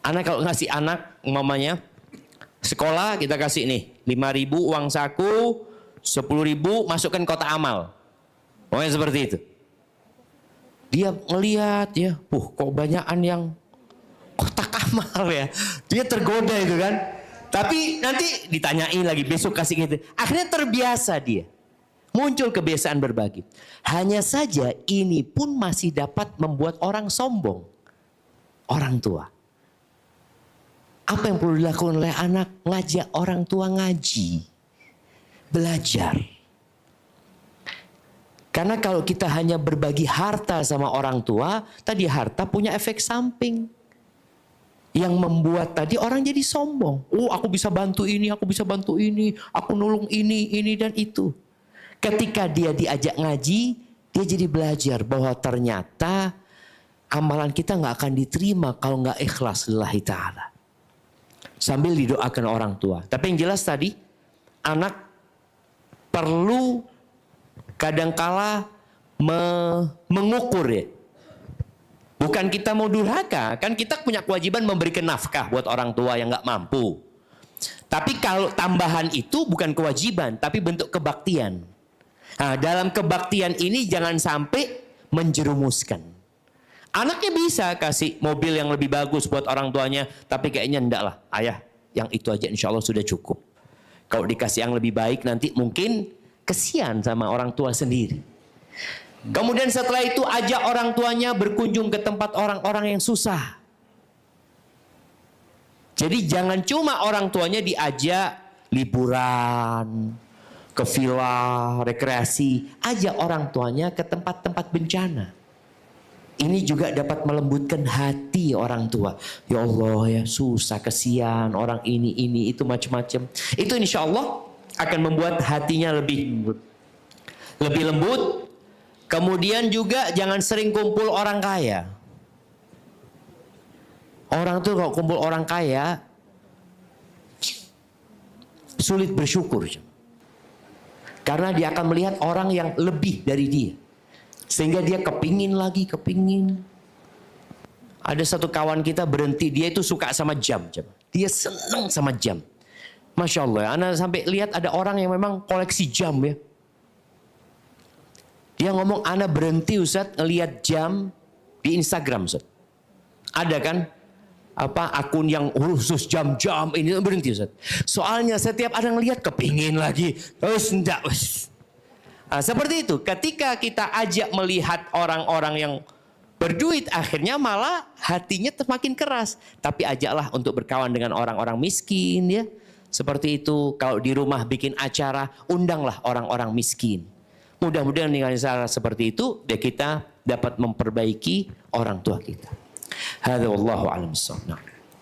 Anak kalau ngasih anak, mamanya, sekolah kita kasih nih 5.000 uang saku, 10.000 masukkan kotak amal. Pokoknya seperti itu. Dia ngelihat ya, kok banyakan yang kotak amal ya. Dia tergoda itu kan. Tapi nanti ditanyain lagi, besok kasih gitu. Akhirnya terbiasa dia. Muncul kebiasaan berbagi. Hanya saja ini pun masih dapat membuat orang sombong. Orang tua. Apa yang perlu dilakukan oleh anak? Ngajak orang tua ngaji. Belajar. Karena kalau kita hanya berbagi harta sama orang tua, tadi harta punya efek samping. Yang membuat tadi orang jadi sombong. Oh, aku bisa bantu ini, aku bisa bantu ini, aku nolong ini dan itu. Ketika dia diajak ngaji, dia jadi belajar bahwa ternyata amalan kita nggak akan diterima kalau nggak ikhlas lillahi ta'ala. Sambil didoakan orang tua. Tapi yang jelas tadi, anak perlu kadangkala mengukur ya. Bukan kita mau durhaka, kan kita punya kewajiban memberikan nafkah buat orang tua yang nggak mampu. Tapi kalau tambahan itu bukan kewajiban, tapi bentuk kebaktian. Nah, dalam kebaktian ini jangan sampai menjerumuskan. Anaknya bisa kasih mobil yang lebih bagus buat orang tuanya, tapi kayaknya enggak lah, ayah, yang itu aja insya Allah sudah cukup. Kalau dikasih yang lebih baik nanti mungkin kesian sama orang tua sendiri. Kemudian setelah itu ajak orang tuanya berkunjung ke tempat orang-orang yang susah. Jadi jangan cuma orang tuanya diajak liburan, ke villa, rekreasi. Ajak orang tuanya ke tempat-tempat bencana. Ini juga dapat melembutkan hati orang tua. Ya Allah ya, susah, kesian orang ini itu macam-macam. Itu insya Allah akan membuat hatinya lebih lembut. Kemudian juga jangan sering kumpul orang kaya. Orang tuh kalau kumpul orang kaya sulit bersyukur. Karena dia akan melihat orang yang lebih dari dia. Sehingga dia kepingin. Ada satu kawan kita berhenti, dia itu suka sama jam. Dia senang sama jam. Masya Allah, Anda sampai lihat ada orang yang memang koleksi jam ya. Dia ngomong, Anda berhenti Ustaz ngelihat jam di Instagram Ustaz. Ada kan? Akun yang khusus jam-jam ini berhenti Ustaz. Soalnya setiap ada ngelihat kepingin lagi. Terus enggak. Nah, seperti itu, ketika kita ajak melihat orang-orang yang berduit, akhirnya malah hatinya semakin keras. Tapi ajaklah untuk berkawan dengan orang-orang miskin ya. Seperti itu, kalau di rumah bikin acara, undanglah orang-orang miskin. Mudah-mudahan dengan cara seperti itu, kita dapat memperbaiki orang tua kita. Hadza wallahu a'lam bissawab.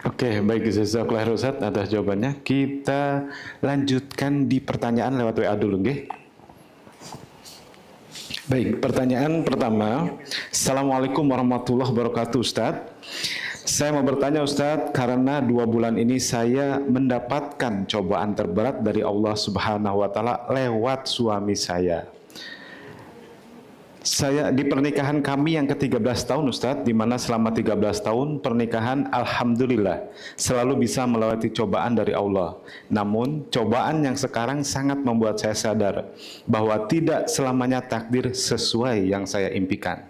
Oke, baik, jazakallahu khairan Ustaz atas jawabannya. Kita lanjutkan di pertanyaan lewat WA dulu nggih. Baik, pertanyaan pertama. Assalamualaikum warahmatullahi wabarakatuh Ustaz. Saya mau bertanya Ustaz, karena 2 bulan ini saya mendapatkan cobaan terberat dari Allah Subhanahu wa Ta'ala lewat suami saya. Saya di pernikahan kami yang ke-13 tahun Ustadz, di mana selama 13 tahun pernikahan alhamdulillah selalu bisa melewati cobaan dari Allah. Namun cobaan yang sekarang sangat membuat saya sadar bahwa tidak selamanya takdir sesuai yang saya impikan.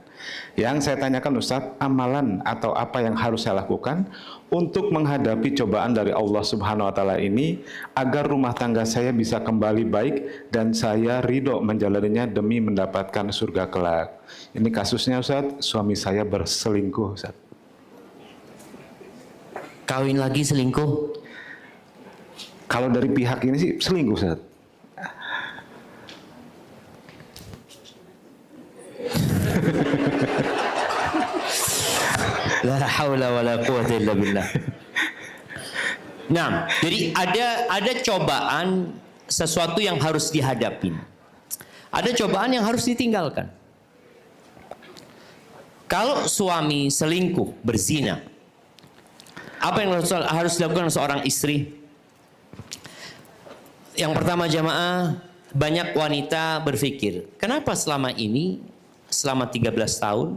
Yang saya tanyakan Ustadz, amalan atau apa yang harus saya lakukan untuk menghadapi cobaan dari Allah Subhanahu wa Ta'ala ini agar rumah tangga saya bisa kembali baik dan saya ridho menjalaninya demi mendapatkan surga kelak. Ini kasusnya Ustadz, suami saya berselingkuh Ustadz. Kawin lagi selingkuh? Kalau dari pihak ini sih selingkuh Ustadz. La haula wala quwwata illa billah. Nah, jadi ada cobaan, sesuatu yang harus dihadapin. Ada cobaan yang harus ditinggalkan. Kalau suami selingkuh, berzina, apa yang harus dilakukan seorang istri? Yang pertama jamaah, banyak wanita berpikir, kenapa selama ini, selama 13 tahun,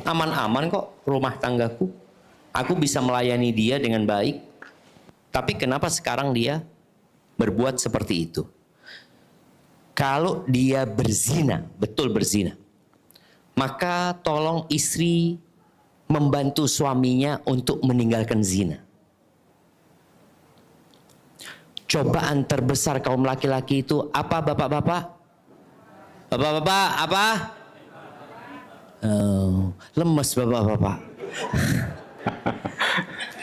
aman-aman kok rumah tanggaku. Aku bisa melayani dia dengan baik. Tapi kenapa sekarang dia berbuat seperti itu? Kalau dia berzina, betul berzina, maka tolong istri membantu suaminya untuk meninggalkan zina. Cobaan terbesar kaum laki-laki itu apa bapak-bapak? Bapak-bapak apa? Oh, lemes bapak-bapak.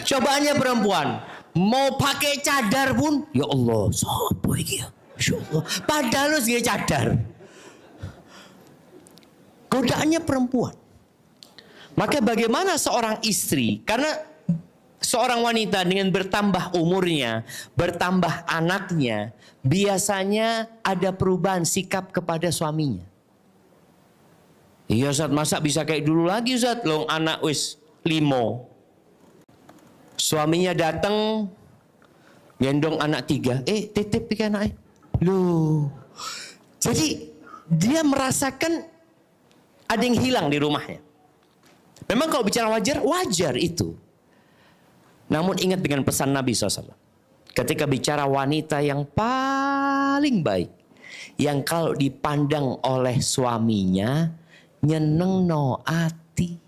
Cobaannya perempuan mau pakai cadar pun, ya Allah, sopo iki ya? Masya Allah. Padahal lu segini cadar. Godaannya perempuan. Maka bagaimana seorang istri, karena seorang wanita dengan bertambah umurnya, bertambah anaknya, biasanya ada perubahan sikap kepada suaminya. Iya Ustaz, masa bisa kayak dulu lagi Ustaz? Long anak wis 5. Suaminya datang, gendong anak 3. Titip ikan anaknya. Loh. Jadi dia merasakan ada yang hilang di rumahnya. Memang kalau bicara wajar, wajar itu. Namun ingat dengan pesan Nabi SAW. Ketika bicara wanita yang paling baik, yang kalau dipandang oleh suaminya, nyeneng no ati.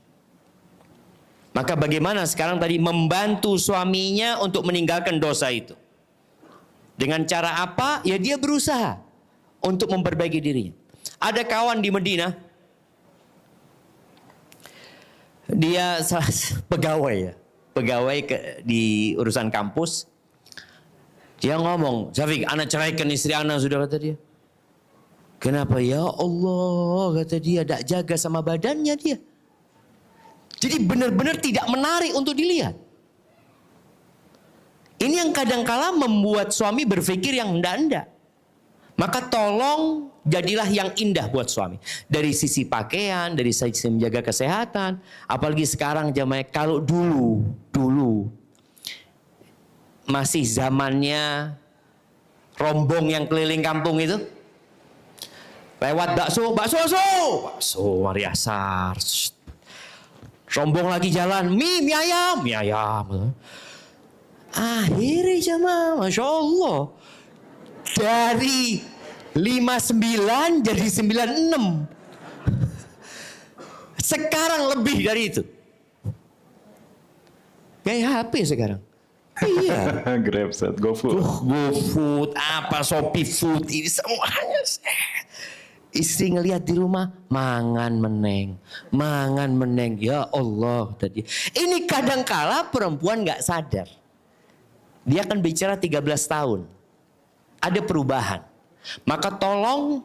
Maka bagaimana sekarang tadi membantu suaminya untuk meninggalkan dosa itu? Dengan cara apa? Ya dia berusaha untuk memperbaiki dirinya. Ada kawan di Medina, dia pegawai ya, pegawai di urusan kampus. Dia ngomong, Syafiq, anak ceraikan istri anak sudah, kata dia. Kenapa? Ya Allah, kata dia, tak jaga sama badannya dia. Jadi benar-benar tidak menarik untuk dilihat. Ini yang kadangkala membuat suami berpikir yang enggak-enggak. Maka tolong jadilah yang indah buat suami. Dari sisi pakaian, dari sisi menjaga kesehatan. Apalagi sekarang jamaah, kalau dulu masih zamannya rombong yang keliling kampung itu. Lewat bakso, mari asar. Rombong lagi jalan, mie ayam. Akhirnya jamaah, Masya Allah. Dari 59 jadi 96. Sekarang lebih dari itu. Kayak HP sekarang. Iya. Grab set, GoFood. GoFood, apa Shopee Food, ini semuanya. Istri ngelihat di rumah, mangan meneng. Ya Allah tadi. Ini kadangkala perempuan nggak sadar. Dia akan bicara 13 tahun. Ada perubahan. Maka tolong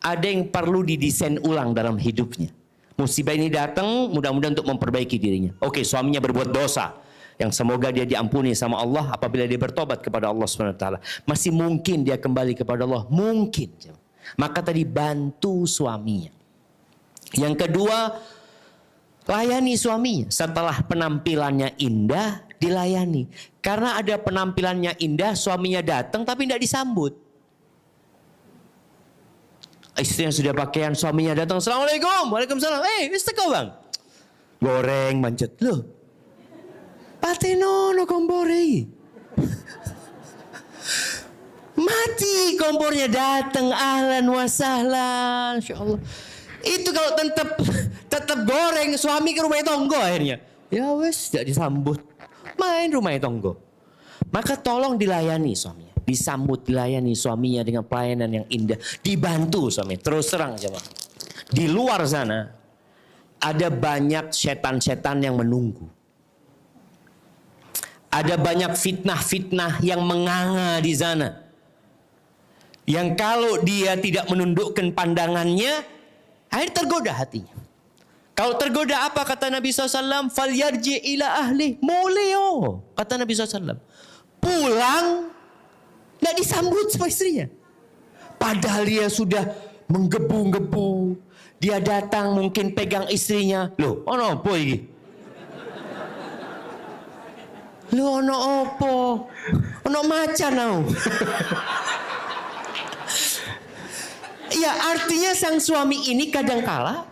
ada yang perlu didesain ulang dalam hidupnya. Musibah ini datang mudah-mudahan untuk memperbaiki dirinya. Oke, suaminya berbuat dosa. Yang semoga dia diampuni sama Allah apabila dia bertobat kepada Allah SWT. Masih mungkin dia kembali kepada Allah. Mungkin. Maka tadi bantu suaminya. Yang kedua, layani suaminya. Setelah penampilannya indah, dilayani. Karena ada penampilannya indah, suaminya datang tapi tidak disambut. Istri yang sudah pakaian, suaminya datang, Assalamualaikum, Waalaikumsalam. Kau bang? Goreng, manjat. Loh, pateno no kompori. Mati kompornya datang, ahlan wa sahlan. Insya Allah. Itu kalau tetap goreng, suami ke rumah tonggo akhirnya. Ya wes, tidak disambut. Main rumah tonggo. Maka tolong dilayani suaminya. Disambut, dilayani suaminya dengan pelayanan yang indah. Dibantu suaminya. Terus terang aja. Di luar sana, ada banyak setan-setan yang menunggu. Ada banyak fitnah-fitnah yang menganga di sana. Yang kalau dia tidak menundukkan pandangannya, akhirnya tergoda hatinya. Kalau tergoda apa kata Nabi SAW? Falyarji ila ahli muleo. Kata Nabi SAW. Pulang, tidak disambut sama istrinya. Padahal dia sudah menggebu-gebu. Dia datang mungkin pegang istrinya. Loh, ono apa ini? Loh, ono apa? Ono macan au. Ya artinya sang suami ini kadangkala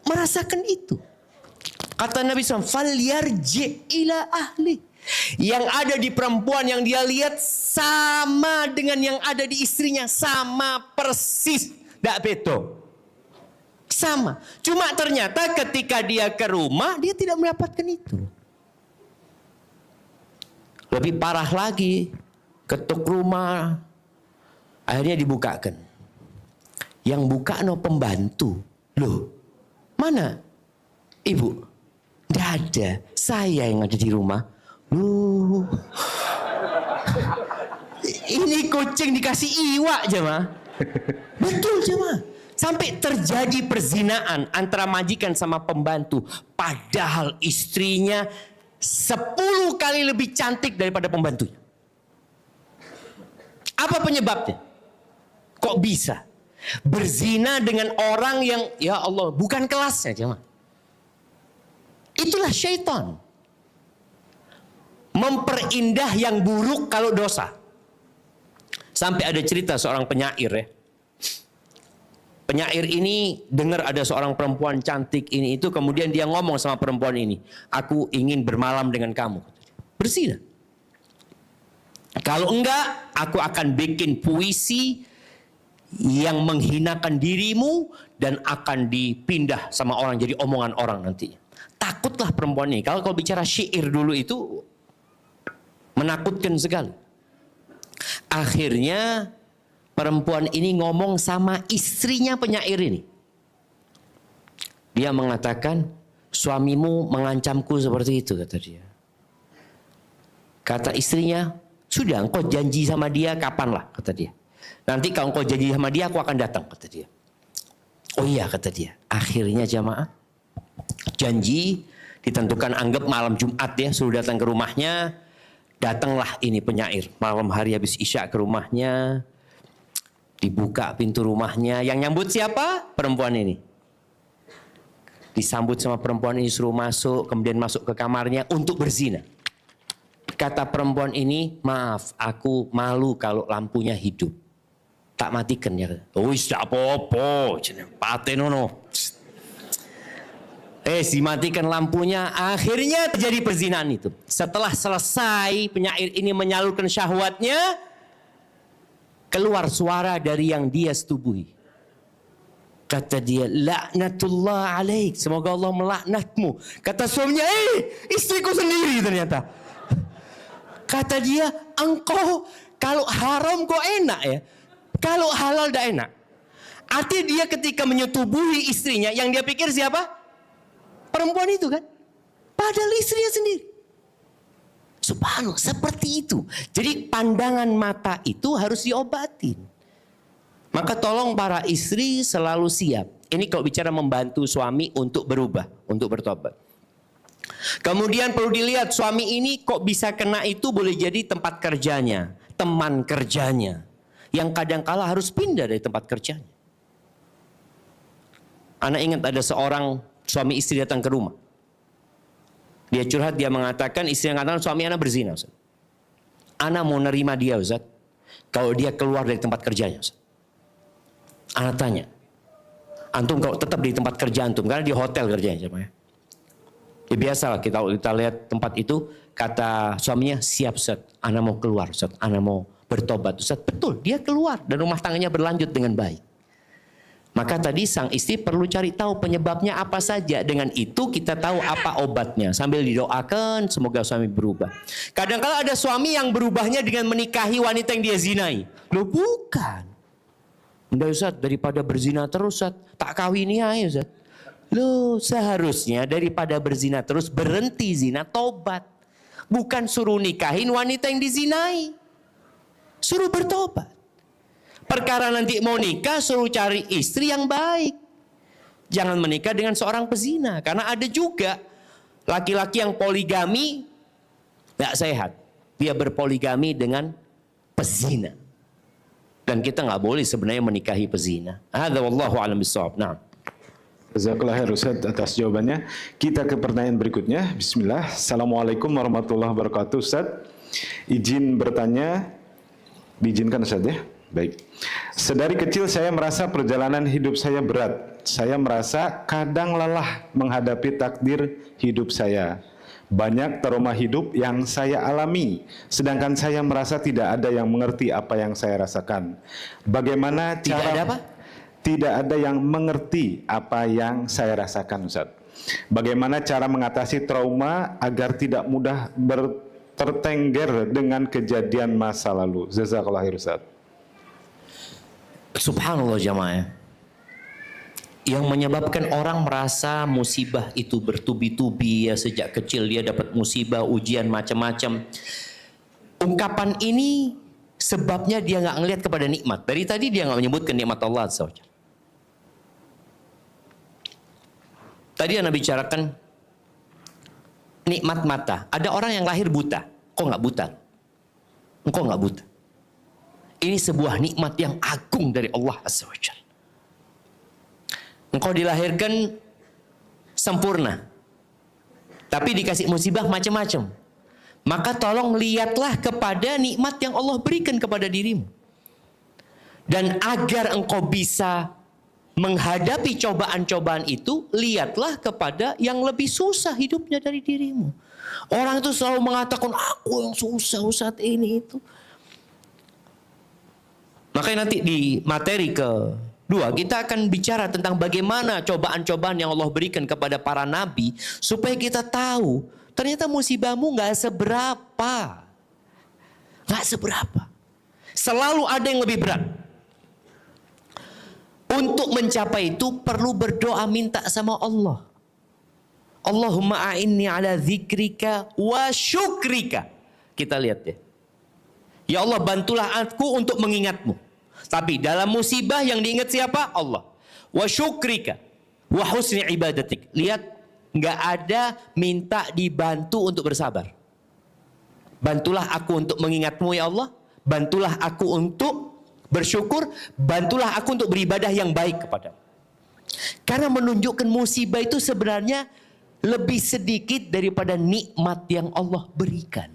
merasakan itu. Kata Nabi SAW, falyarji ila ahli. Yang ada di perempuan yang dia lihat sama dengan yang ada di istrinya. Sama persis. Tidak beto. Sama. Cuma ternyata ketika dia ke rumah, dia tidak mendapatkan itu. Lebih parah lagi. Ketuk rumah. Akhirnya dibukakan. Yang buka no pembantu. Loh. Mana? Ibu? Tidak ada. Saya yang ada di rumah. Loh. Ini kucing dikasih iwak jemaah. Betul jemaah. Sampai terjadi perzinaan antara majikan sama pembantu. Padahal istrinya 10 kali lebih cantik daripada pembantunya. Apa penyebabnya? Kok bisa? Berzina dengan orang yang ya Allah bukan kelasnya jemaah. Itulah syaitan. Memperindah yang buruk kalau dosa. Sampai ada cerita seorang penyair ya. Penyair ini dengar ada seorang perempuan cantik ini itu, kemudian dia ngomong sama perempuan ini, aku ingin bermalam dengan kamu. Berzina. Kalau enggak, aku akan bikin puisi yang menghinakan dirimu dan akan dipindah sama orang jadi omongan orang nantinya. Takutlah perempuan ini. Kalau bicara syair dulu itu menakutkan sekali. Akhirnya perempuan ini ngomong sama istrinya penyair ini. Dia mengatakan, suamimu mengancamku seperti itu, kata dia. Kata istrinya, sudah engkau janji sama dia kapanlah, kata dia. Nanti kalau engkau janji sama dia, aku akan datang, kata dia. Oh iya, kata dia. Akhirnya jamaah, janji Ditentukan anggap malam Jumat ya, suruh datang ke rumahnya. Datanglah ini penyair. Malam hari habis Isya ke rumahnya. Dibuka pintu rumahnya. Yang nyambut siapa? Perempuan ini. Disambut sama perempuan ini, suruh masuk. Kemudian masuk ke kamarnya untuk berzina. Kata perempuan ini, maaf, aku malu kalau lampunya hidup. Tak matikan ya. Oh, tidak apa-apa. Patenono. Dimatikan lampunya. Akhirnya terjadi perzinahan itu. Setelah selesai penyair ini menyalurkan syahwatnya, keluar suara dari yang dia setubuhi. Kata dia, laknatullah alaik. Semoga Allah melaknatmu. Kata suaminya, istriku sendiri ternyata. Kata dia, engkau kalau haram kok enak ya. Kalau halal dah enak. Artinya dia ketika menyetubuhi istrinya, yang dia pikir siapa? Perempuan itu kan. Padahal istrinya sendiri. Subhanallah, seperti itu. Jadi pandangan mata itu harus diobatin. Maka tolong para istri selalu siap. Ini kalau bicara membantu suami untuk berubah, untuk bertobat. Kemudian perlu dilihat suami ini kok bisa kena itu, boleh jadi tempat kerjanya, teman kerjanya. Yang kadangkala harus pindah dari tempat kerjanya. Anak ingat ada seorang suami istri datang ke rumah. Dia curhat, dia mengatakan, istri yang mengatakan suami anak berzina. Ustaz. Anak mau nerima dia Ustaz, kalau dia keluar dari tempat kerjanya Ustaz. Anak tanya, antum kalau tetap di tempat kerja antum, karena di hotel kerjanya. Ya biasa kita lihat tempat itu, kata suaminya, siap Ustaz, anak mau keluar Ustaz, anak mau bertobat Ustaz. Betul, dia keluar dan rumah tangganya berlanjut dengan baik. Maka tadi sang istri perlu cari tahu penyebabnya apa saja. Dengan itu kita tahu apa obatnya. Sambil didoakan semoga suami berubah. Kadang-kala ada suami yang berubahnya dengan menikahi wanita yang dia zinai. Loh bukan. Udah Ustaz, daripada berzina terus Ustaz, tak kawini aja Ustaz. Loh seharusnya daripada berzina terus berhenti zina, tobat. Bukan suruh nikahin wanita yang dizinai. Suruh bertobat. Perkara nanti mau nikah suruh cari istri yang baik. Jangan menikah dengan seorang pezina. Karena ada juga laki-laki yang poligami gak sehat. Dia berpoligami dengan pezina. Dan kita gak boleh sebenarnya menikahi pezina. Hadza wallahu a'lam bishawab. Nah. Jazakallah khair Ustaz atas jawabannya. Kita ke pertanyaan berikutnya. Bismillah. Assalamualaikum warahmatullahi wabarakatuh Ustaz. Izin bertanya. Diizinkan Ustaz ya? Baik. Sedari kecil saya merasa perjalanan hidup saya berat. Saya merasa kadang lelah menghadapi takdir hidup saya. Banyak trauma hidup yang saya alami, sedangkan saya merasa tidak ada yang mengerti apa yang saya rasakan. Bagaimana cara... Tidak ada apa? Tidak ada yang mengerti apa yang saya rasakan, Ustaz. Bagaimana cara mengatasi trauma agar tidak mudah tertengger dengan kejadian masa lalu? Jazakallah khair, Ustaz. Subhanallah jamaah. Yang menyebabkan orang merasa musibah itu bertubi-tubi ya, sejak kecil dia dapat musibah, ujian macam-macam. Ungkapan ini sebabnya dia nggak ngelihat kepada nikmat. Dari tadi dia nggak menyebutkan nikmat Allah Azza wa Jalla. Tadi Anda bicarakan nikmat mata. Ada orang yang lahir buta. Kok nggak buta? Engkau nggak buta. Ini sebuah nikmat yang agung dari Allah Azza wa Jalla. Engkau dilahirkan sempurna, tapi dikasih musibah macam-macam. Maka tolong lihatlah kepada nikmat yang Allah berikan kepada dirimu. Dan agar engkau bisa menghadapi cobaan-cobaan itu, lihatlah kepada yang lebih susah hidupnya dari dirimu. Orang itu selalu mengatakan, aku yang susah saat ini itu. Makanya nanti di materi kedua kita akan bicara tentang bagaimana cobaan-cobaan yang Allah berikan kepada para nabi, supaya kita tahu ternyata musibahmu nggak seberapa. Nggak seberapa. Selalu ada yang lebih berat. Untuk mencapai itu perlu berdoa minta sama Allah. Allahumma a'inni ala dzikrika wa syukrika. Kita lihat ya. Ya Allah, bantulah aku untuk mengingatmu. Tapi dalam musibah yang diingat siapa? Allah. Wa syukrika wa husni ibadatik. Lihat nggak ada minta dibantu untuk bersabar. Bantulah aku untuk mengingatmu ya Allah, bantulah aku untuk bersyukur, bantulah aku untuk beribadah yang baik kepadamu. Karena menunjukkan musibah itu sebenarnya lebih sedikit daripada nikmat yang Allah berikan.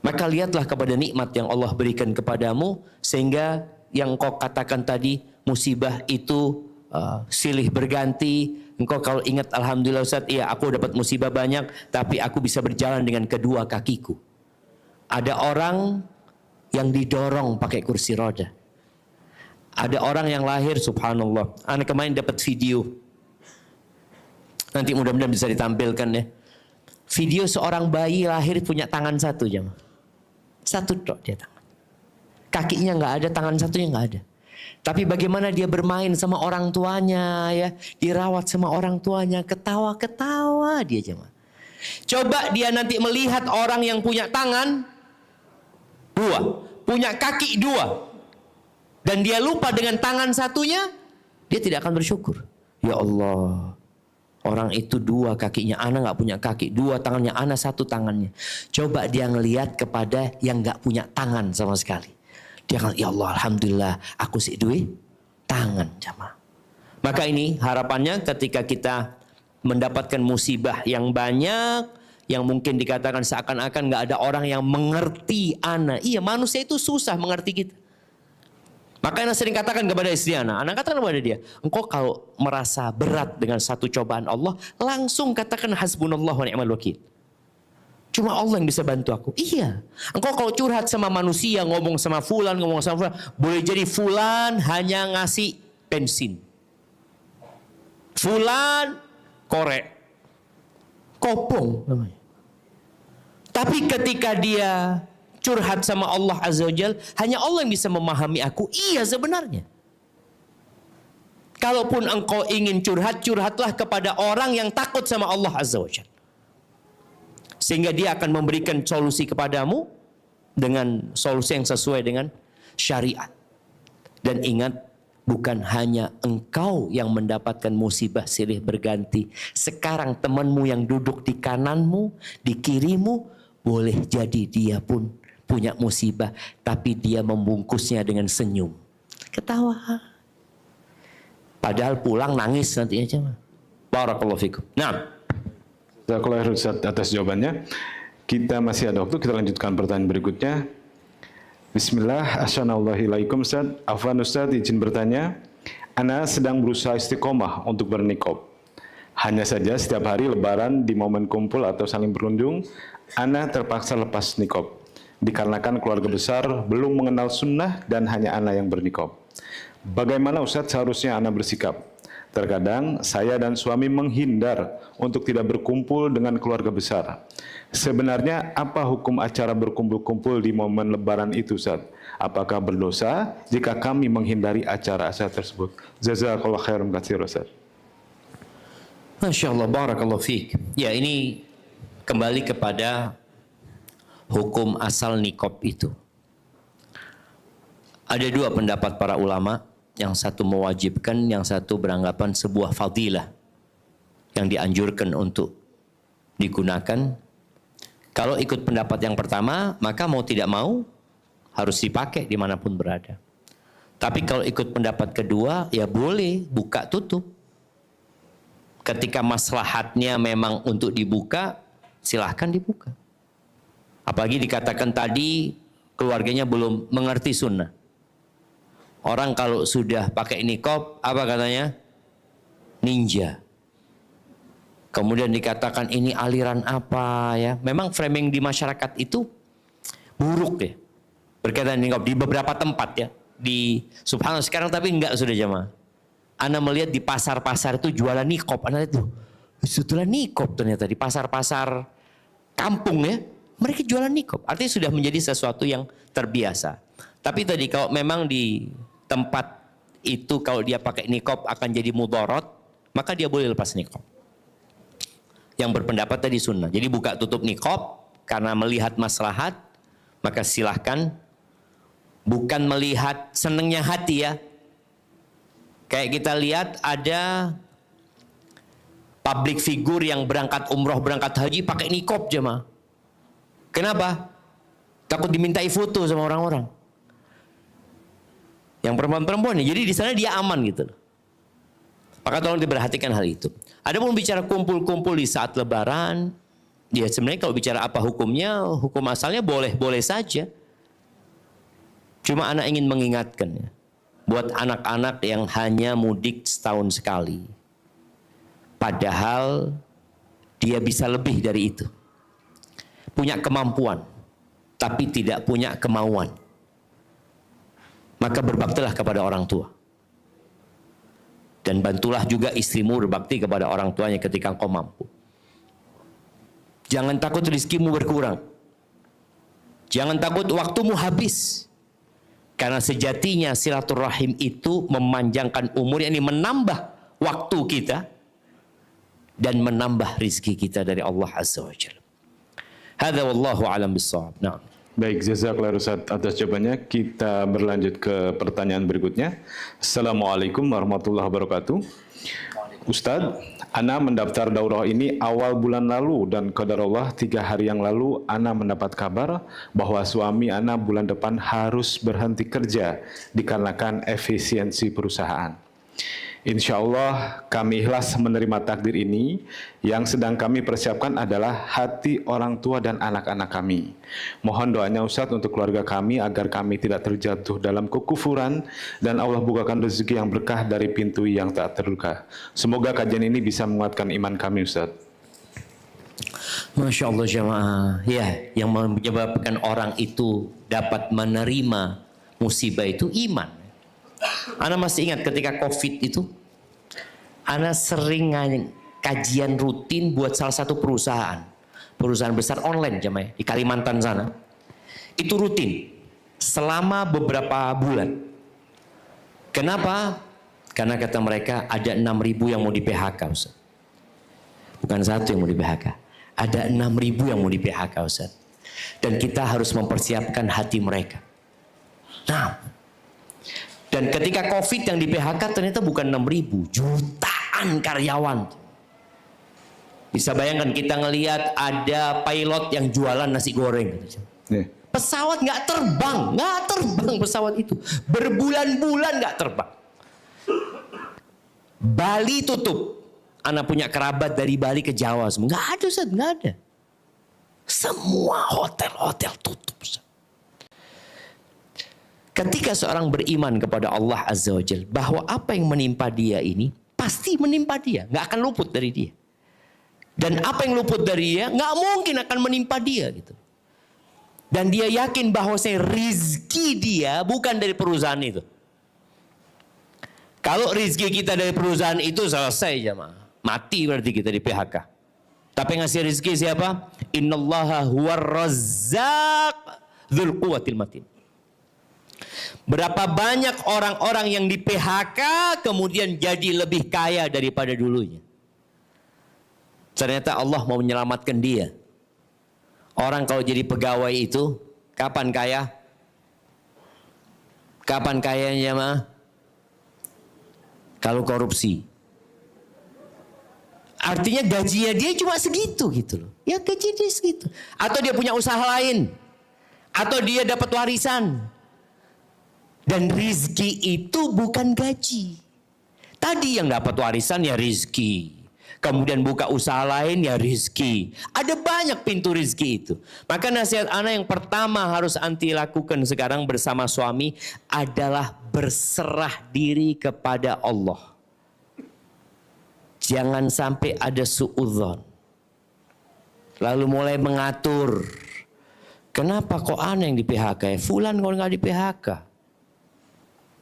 Maka lihatlah kepada nikmat yang Allah berikan kepadamu, sehingga yang kau katakan tadi, musibah itu silih berganti. Engkau kalau ingat, alhamdulillah Ustaz, iya aku dapat musibah banyak, tapi aku bisa berjalan dengan kedua kakiku. Ada orang yang didorong pakai kursi roda. Ada orang yang lahir, subhanallah. Anak kemarin dapat video. Nanti mudah-mudahan bisa ditampilkan ya. Video seorang bayi lahir punya tangan satu jemaah. Satu tok dia tangan. Kakinya nggak ada, tangan satunya nggak ada. Tapi bagaimana dia bermain sama orang tuanya ya, dirawat sama orang tuanya, ketawa-ketawa dia jemaah. Coba dia nanti melihat orang yang punya tangan dua, punya kaki dua, dan dia lupa dengan tangan satunya, dia tidak akan bersyukur. Ya Allah, orang itu dua kakinya, ana nggak punya kaki, dua tangannya, ana satu tangannya. Coba dia ngelihat kepada yang nggak punya tangan sama sekali. Dia akan, ya Allah, alhamdulillah, aku sih duit tangan jamaah. Maka ini harapannya ketika kita mendapatkan musibah yang banyak, yang mungkin dikatakan seakan-akan nggak ada orang yang mengerti ana. Iya, manusia itu susah mengerti kita. Maka Ana sering katakan kepada istri Ana katakan kepada dia, engkau kalau merasa berat dengan satu cobaan Allah, langsung katakan hasbunallah wa ni'mal wakil. Cuma Allah yang bisa bantu aku. Iya. Engkau kalau curhat sama manusia, ngomong sama fulan, boleh jadi fulan hanya ngasih bensin. Fulan korek. Kopong namanya. Tapi ketika dia curhat sama Allah Azza wa Jal, hanya Allah yang bisa memahami aku. Iya sebenarnya. Kalaupun engkau ingin curhat, curhatlah kepada orang yang takut sama Allah Azza wa Jal. Sehingga dia akan memberikan solusi kepadamu dengan solusi yang sesuai dengan syariat. Dan ingat, bukan hanya engkau yang mendapatkan musibah silih berganti. Sekarang temanmu yang duduk di kananmu, di kirimu, boleh jadi dia pun punya musibah, tapi dia membungkusnya dengan senyum. Ketawa. Padahal pulang nangis nanti aja. Barakallahu fikum. Nah, Jazakallahu Ustaz atas jawabannya. Kita masih ada waktu, kita lanjutkan pertanyaan berikutnya. Bismillah, assalamualaikum Ustaz. Afwan Ustaz, izin bertanya. Ana sedang berusaha istiqomah untuk berniqab. Hanya saja setiap hari lebaran di momen kumpul atau saling berkunjung, Ana terpaksa lepas niqab. Dikarenakan keluarga besar belum mengenal sunnah dan hanya Ana yang berniqab. Bagaimana Ustaz seharusnya Ana bersikap? Terkadang saya dan suami menghindar untuk tidak berkumpul dengan keluarga besar. Sebenarnya apa hukum acara berkumpul-kumpul di momen lebaran itu Ustaz? Apakah berdosa jika kami menghindari acara-acara tersebut? Jazakallahu khairan katsir Ustaz. Masya Allah, barakallahu fiik. Ya, ini kembali kepada hukum asal niqab itu. Ada dua pendapat para ulama. Yang satu mewajibkan, yang satu beranggapan sebuah fadilah yang dianjurkan untuk digunakan. Kalau ikut pendapat yang pertama, maka mau tidak mau harus dipakai dimanapun berada. Tapi kalau ikut pendapat kedua, ya boleh buka tutup. Ketika maslahatnya memang untuk dibuka, silahkan dibuka. Apalagi dikatakan tadi keluarganya belum mengerti sunnah. Orang kalau sudah pakai niqab, apa katanya? Ninja. Kemudian dikatakan ini aliran apa ya? Memang framing di masyarakat itu buruk ya. Berkaitan niqab di beberapa tempat ya. Di subhanallah sekarang tapi enggak sudah jamaah. Ana melihat di pasar-pasar itu jualan niqab. Ana itu setelah niqab ternyata di pasar-pasar kampung ya. Mereka jualan niqab. Artinya sudah menjadi sesuatu yang terbiasa. Tapi tadi kalau memang di tempat itu kalau dia pakai niqab akan jadi mudarat, maka dia boleh lepas niqab. Yang berpendapat tadi sunnah. Jadi buka tutup niqab karena melihat maslahat, maka silahkan. Bukan melihat senengnya hati ya. Kayak kita lihat ada public figure yang berangkat umroh, berangkat haji pakai nikob jemaah. Kenapa? Takut dimintai foto sama orang-orang. Yang perempuan-perempuan, jadi di sana dia aman gitu loh. Maka tolong diperhatikan hal itu. Ada pun bicara kumpul-kumpul di saat lebaran, ya sebenarnya kalau bicara apa hukumnya, hukum asalnya boleh-boleh saja. Cuma anak ingin mengingatkan ya, buat anak-anak yang hanya mudik setahun sekali. Padahal dia bisa lebih dari itu. Punya kemampuan, tapi tidak punya kemauan. Maka berbaktilah kepada orang tua. Dan bantulah juga istrimu berbakti kepada orang tuanya ketika engkau mampu. Jangan takut rizkimu berkurang. Jangan takut waktumu habis. Karena sejatinya silaturahim itu memanjangkan umur, yakni menambah waktu kita dan menambah rizki kita dari Allah Azza wa Jalla. Hadza wallahu alam bissawab. Nah. Baik, jazakallahu Ustaz atas jawabannya. Kita berlanjut ke pertanyaan berikutnya. Assalamualaikum warahmatullahi wabarakatuh. Ustaz, Ana mendaftar daurah ini awal bulan lalu dan qadarullah 3 hari yang lalu Ana mendapat kabar bahwa suami Ana bulan depan harus berhenti kerja dikarenakan efisiensi perusahaan. Insya Allah kami ikhlas menerima takdir ini. Yang sedang kami persiapkan adalah hati orang tua dan anak-anak kami. Mohon doanya Ustadz untuk keluarga kami agar kami tidak terjatuh dalam kekufuran dan Allah bukakan rezeki yang berkah dari pintu yang tak terbuka. Semoga kajian ini bisa menguatkan iman kami Ustadz. Masya Allah jemaah. Ya, yang menyebabkan orang itu dapat menerima musibah itu iman. Ana masih ingat ketika COVID itu, Ana sering kajian rutin buat salah satu perusahaan besar online jemaah di Kalimantan sana. Itu rutin selama beberapa bulan. Kenapa? Karena kata mereka ada 6.000 yang mau di PHK Ustaz. Bukan satu yang mau di PHK, ada 6.000 yang mau di PHK Ustaz. Dan kita harus mempersiapkan hati mereka. Nah, dan ketika COVID yang di PHK ternyata bukan 6.000, jutaan karyawan. Bisa bayangkan kita ngelihat ada pilot yang jualan nasi goreng. Pesawat nggak terbang pesawat itu. Berbulan-bulan nggak terbang. Bali tutup. Anak punya kerabat dari Bali ke Jawa semua. Nggak ada Ustaz, nggak ada. Semua hotel-hotel tutup Ustaz. Ketika seorang beriman kepada Allah Azza wa Jalla bahwa apa yang menimpa dia ini pasti menimpa dia, nggak akan luput dari dia. Dan apa yang luput dari dia nggak mungkin akan menimpa dia gitu. Dan dia yakin bahwa rizki dia bukan dari perusahaan itu. Kalau rizki kita dari perusahaan itu selesai jemaah, mati berarti kita di PHK. Tapi yang ngasih rizki siapa? Innallaha huwar razzaq dzul quwwatil matin. Berapa banyak orang-orang yang di PHK kemudian jadi lebih kaya daripada dulunya. Ternyata Allah mau menyelamatkan dia. Orang kalau jadi pegawai itu kapan kaya? Kapan kayanya mah? Kalau korupsi. Artinya gajinya dia cuma segitu gitu loh. Ya gaji dia segitu. Atau dia punya usaha lain. Atau dia dapat warisan. Dan rizki itu bukan gaji. Tadi yang dapat warisan ya rizki. Kemudian buka usaha lain ya rizki. Ada banyak pintu rizki itu. Maka nasihat ana yang pertama harus anti lakukan sekarang bersama suami adalah berserah diri kepada Allah. Jangan sampai ada suudzon. Lalu mulai mengatur. Kenapa kok ana yang di PHK? Fulan kok nggak di PHK?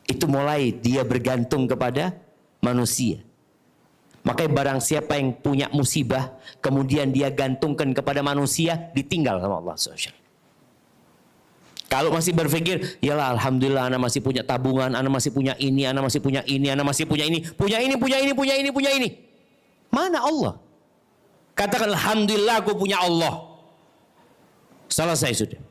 Itu mulai dia bergantung kepada manusia. Makanya barang siapa yang punya musibah, kemudian dia gantungkan kepada manusia, ditinggal sama Allah SWT. Kalau masih berpikir, yalah alhamdulillah anak masih punya tabungan, anak masih punya ini, anak masih punya ini, anak masih punya ini, punya ini. Mana Allah? Katakan alhamdulillah aku punya Allah. Selesai sudah.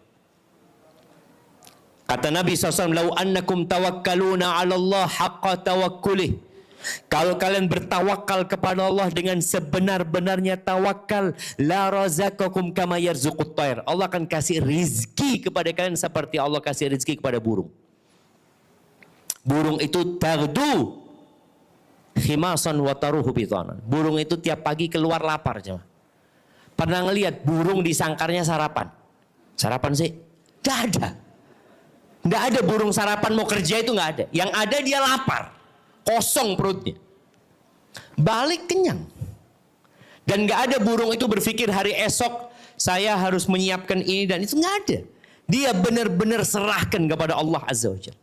Kata Nabi SAW, "Lau annakum tawakkaluna 'ala Allah haqqa tawakkulih, Kalau kalian bertawakal kepada Allah dengan sebenar-benarnya tawakal, la razaqakum kama yarzuqut thair. Allah akan kasih rizki kepada kalian seperti Allah kasih rizki kepada burung. Burung itu taghdu khimasan wa taruhu bitanan. Burung itu tiap pagi keluar lapar, jemaah. Pernah ngelihat burung di sangkarnya sarapan? Sarapan sih? Nggak ada. Nggak ada burung sarapan mau kerja itu nggak ada. Yang ada dia lapar, kosong perutnya. Balik kenyang. Dan nggak ada burung itu berpikir hari esok saya harus menyiapkan ini dan itu, nggak ada. Dia benar-benar serahkan kepada Allah Azza wa Jalla.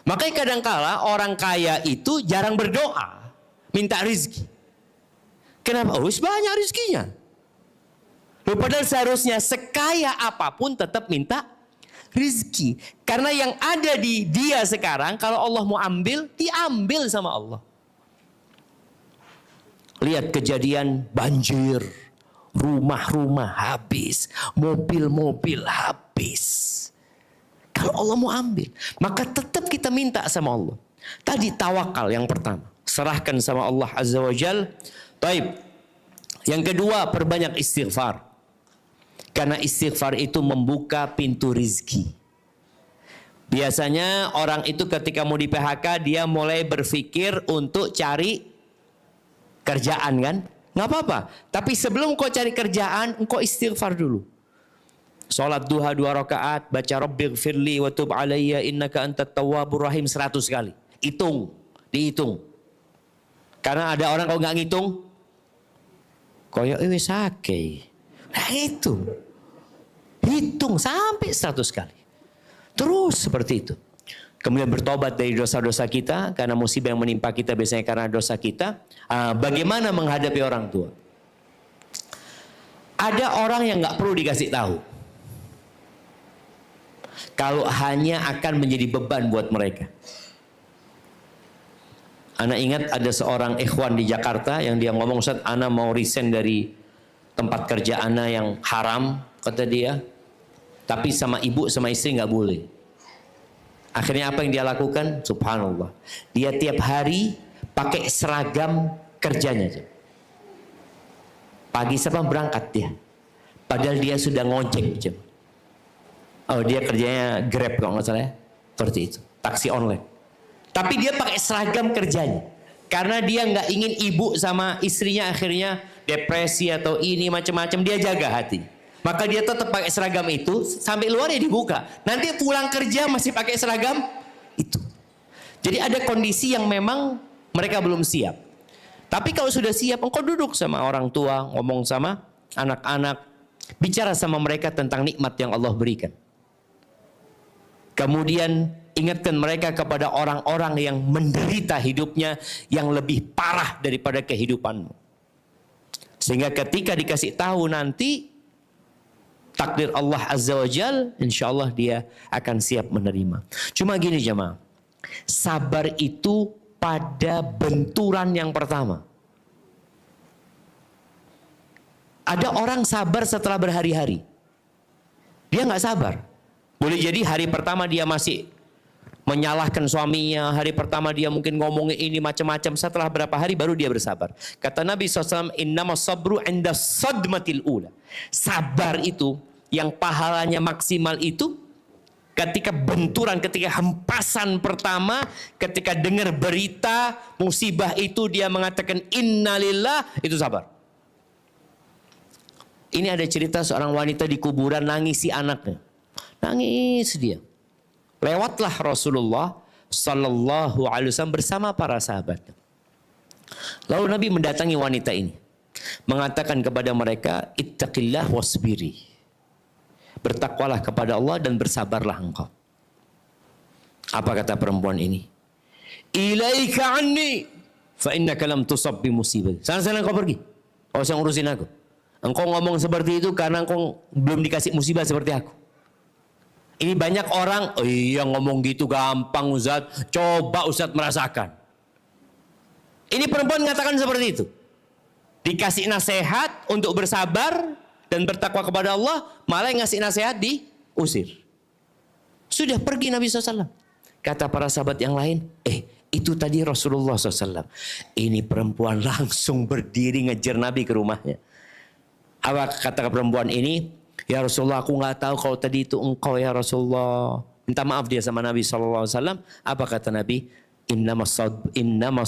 Makanya kadangkala orang kaya itu jarang berdoa, minta rizki. Kenapa? Oh, banyak rizkinya. Loh, padahal seharusnya sekaya apapun tetap minta rizki. Karena yang ada di dia sekarang, kalau Allah mau ambil, diambil sama Allah. Lihat kejadian banjir, rumah-rumah habis, mobil-mobil habis. Kalau Allah mau ambil, maka tetap kita minta sama Allah. Tadi tawakal yang pertama, serahkan sama Allah Azza wa Jal. Taib. Yang kedua, perbanyak istighfar. Karena istighfar itu membuka pintu rizki. Biasanya orang itu ketika mau di PHK, dia mulai berpikir untuk cari kerjaan kan? Nggak apa-apa. Tapi sebelum kau cari kerjaan, engkau istighfar dulu. Salat duha 2 rakaat, baca Rabbighfirli wa tub alayya innaka antat tawwabur rahim 100 kali. Hitung, dihitung. Karena ada orang kalau nggak ngitung, koyo wis akeh. Nah, hitung sampai 100 kali. Terus seperti itu. Kemudian bertobat dari dosa-dosa kita, karena musibah yang menimpa kita biasanya karena dosa kita. Bagaimana menghadapi orang tua? Ada orang yang nggak perlu dikasih tahu. Kalau hanya akan menjadi beban buat mereka. Ana ingat ada seorang ikhwan di Jakarta yang dia ngomong, Ustaz, ana mau resign dari tempat kerja ana yang haram, kata dia. Tapi sama ibu sama istri nggak boleh. Akhirnya apa yang dia lakukan? Subhanallah. Dia tiap hari pakai seragam kerjanya. Pagi siapa berangkat dia. Padahal dia sudah ngojek. Oh, dia kerjanya Grab kalau nggak salah ya. Seperti itu. Taksi online. Tapi dia pakai seragam kerjanya. Karena dia nggak ingin ibu sama istrinya akhirnya depresi atau ini macam-macam. Dia jaga hati. Maka dia tetap pakai seragam itu sampai luar ya dibuka. Nanti pulang kerja masih pakai seragam itu. Jadi ada kondisi yang memang mereka belum siap. Tapi kalau sudah siap, engkau duduk sama orang tua, ngomong sama anak-anak, bicara sama mereka tentang nikmat yang Allah berikan. Kemudian ingatkan mereka kepada orang-orang yang menderita hidupnya yang lebih parah daripada kehidupanmu. Sehingga ketika dikasih tahu nanti takdir Allah Azza wa Jal, insya Allah dia akan siap menerima. Cuma gini jemaah, sabar itu pada benturan yang pertama. Ada orang sabar setelah berhari-hari. Dia nggak sabar. Boleh jadi hari pertama dia masih menyalahkan suaminya, hari pertama dia mungkin ngomongin ini macam-macam, setelah berapa hari baru dia bersabar. Kata Nabi SAW, innamas sabru inda sadmatil ula. Sabar itu, yang pahalanya maksimal itu, ketika benturan, ketika hempasan pertama, ketika dengar berita musibah itu dia mengatakan innalillah, itu sabar. Ini ada cerita seorang wanita di kuburan nangisi anaknya. Nangis dia. Lewatlah Rasulullah Sallallahu Alaihi Wasallam bersama para sahabat. Lalu Nabi mendatangi wanita ini, mengatakan kepada mereka, ittaqillah wasbiri. Bertakwalah kepada Allah dan bersabarlah engkau. Apa kata perempuan ini? Ilaika anni fa innaka lam tusab bi musibah. Sana-sana engkau pergi. Kau usah ngurusin aku. Engkau ngomong seperti itu karena engkau belum dikasih musibah seperti aku. Ini banyak orang, oh iya ngomong gitu gampang Ustaz. Coba Ustaz merasakan. Ini perempuan mengatakan seperti itu. Dikasih nasihat untuk bersabar dan bertakwa kepada Allah, malah yang ngasih nasihat diusir. Sudah pergi Nabi SAW. Kata para sahabat yang lain, Itu tadi Rasulullah SAW. Ini perempuan langsung berdiri ngejar Nabi ke rumahnya. Apa kata perempuan ini? Ya Rasulullah, aku nggak tahu kalau tadi itu engkau ya Rasulullah. Minta maaf dia sama Nabi SAW. Apa kata Nabi? Innamas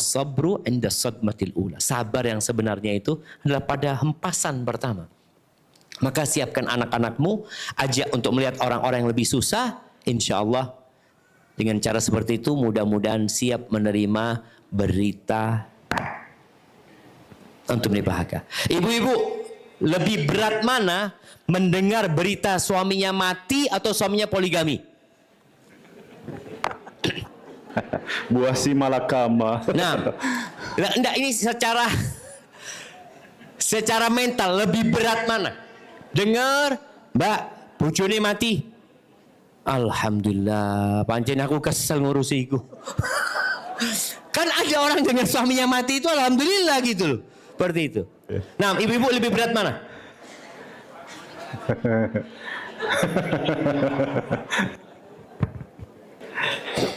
sabru inda sadmatil ula. Sabar yang sebenarnya itu adalah pada hempasan pertama. Maka siapkan anak-anakmu, ajak untuk melihat orang-orang yang lebih susah. Insya Allah dengan cara seperti itu mudah-mudahan siap menerima berita untuk berbahagia. Ibu-ibu, lebih berat mana mendengar berita suaminya mati atau suaminya poligami? Buah si malakama. Nah, enggak, ini secara mental lebih berat mana? Dengar, Mbak, bojone mati. Alhamdulillah, pancen aku kesel ngurusiku. Kan ada orang dengan suaminya mati itu alhamdulillah gitu loh. Seperti itu. Nah, ibu-ibu lebih berat mana?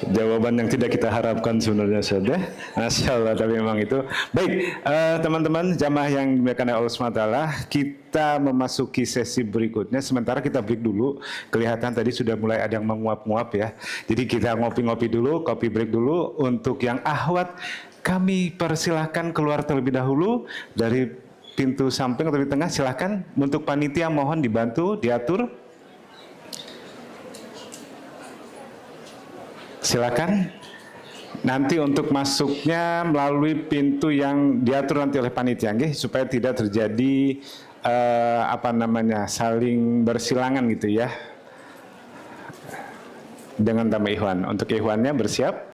Jawaban yang tidak kita harapkan sebenarnya sudah. Masya Allah, tapi memang itu. Baik, teman-teman jamaah yang dimuliakan oleh Allah SWT, kita memasuki sesi berikutnya. Sementara kita break dulu. Kelihatan tadi sudah mulai ada yang menguap-nguap ya. Jadi kita ngopi-ngopi dulu, kopi break dulu. Untuk yang ahwat, kami persilahkan keluar terlebih dahulu dari pintu samping atau di tengah. Silahkan. Untuk panitia mohon dibantu, diatur. Silakan. Nanti untuk masuknya melalui pintu yang diatur nanti oleh panitia, supaya tidak terjadi saling bersilangan gitu ya. Dengan tambah ikhwan. Untuk ikhwannya bersiap.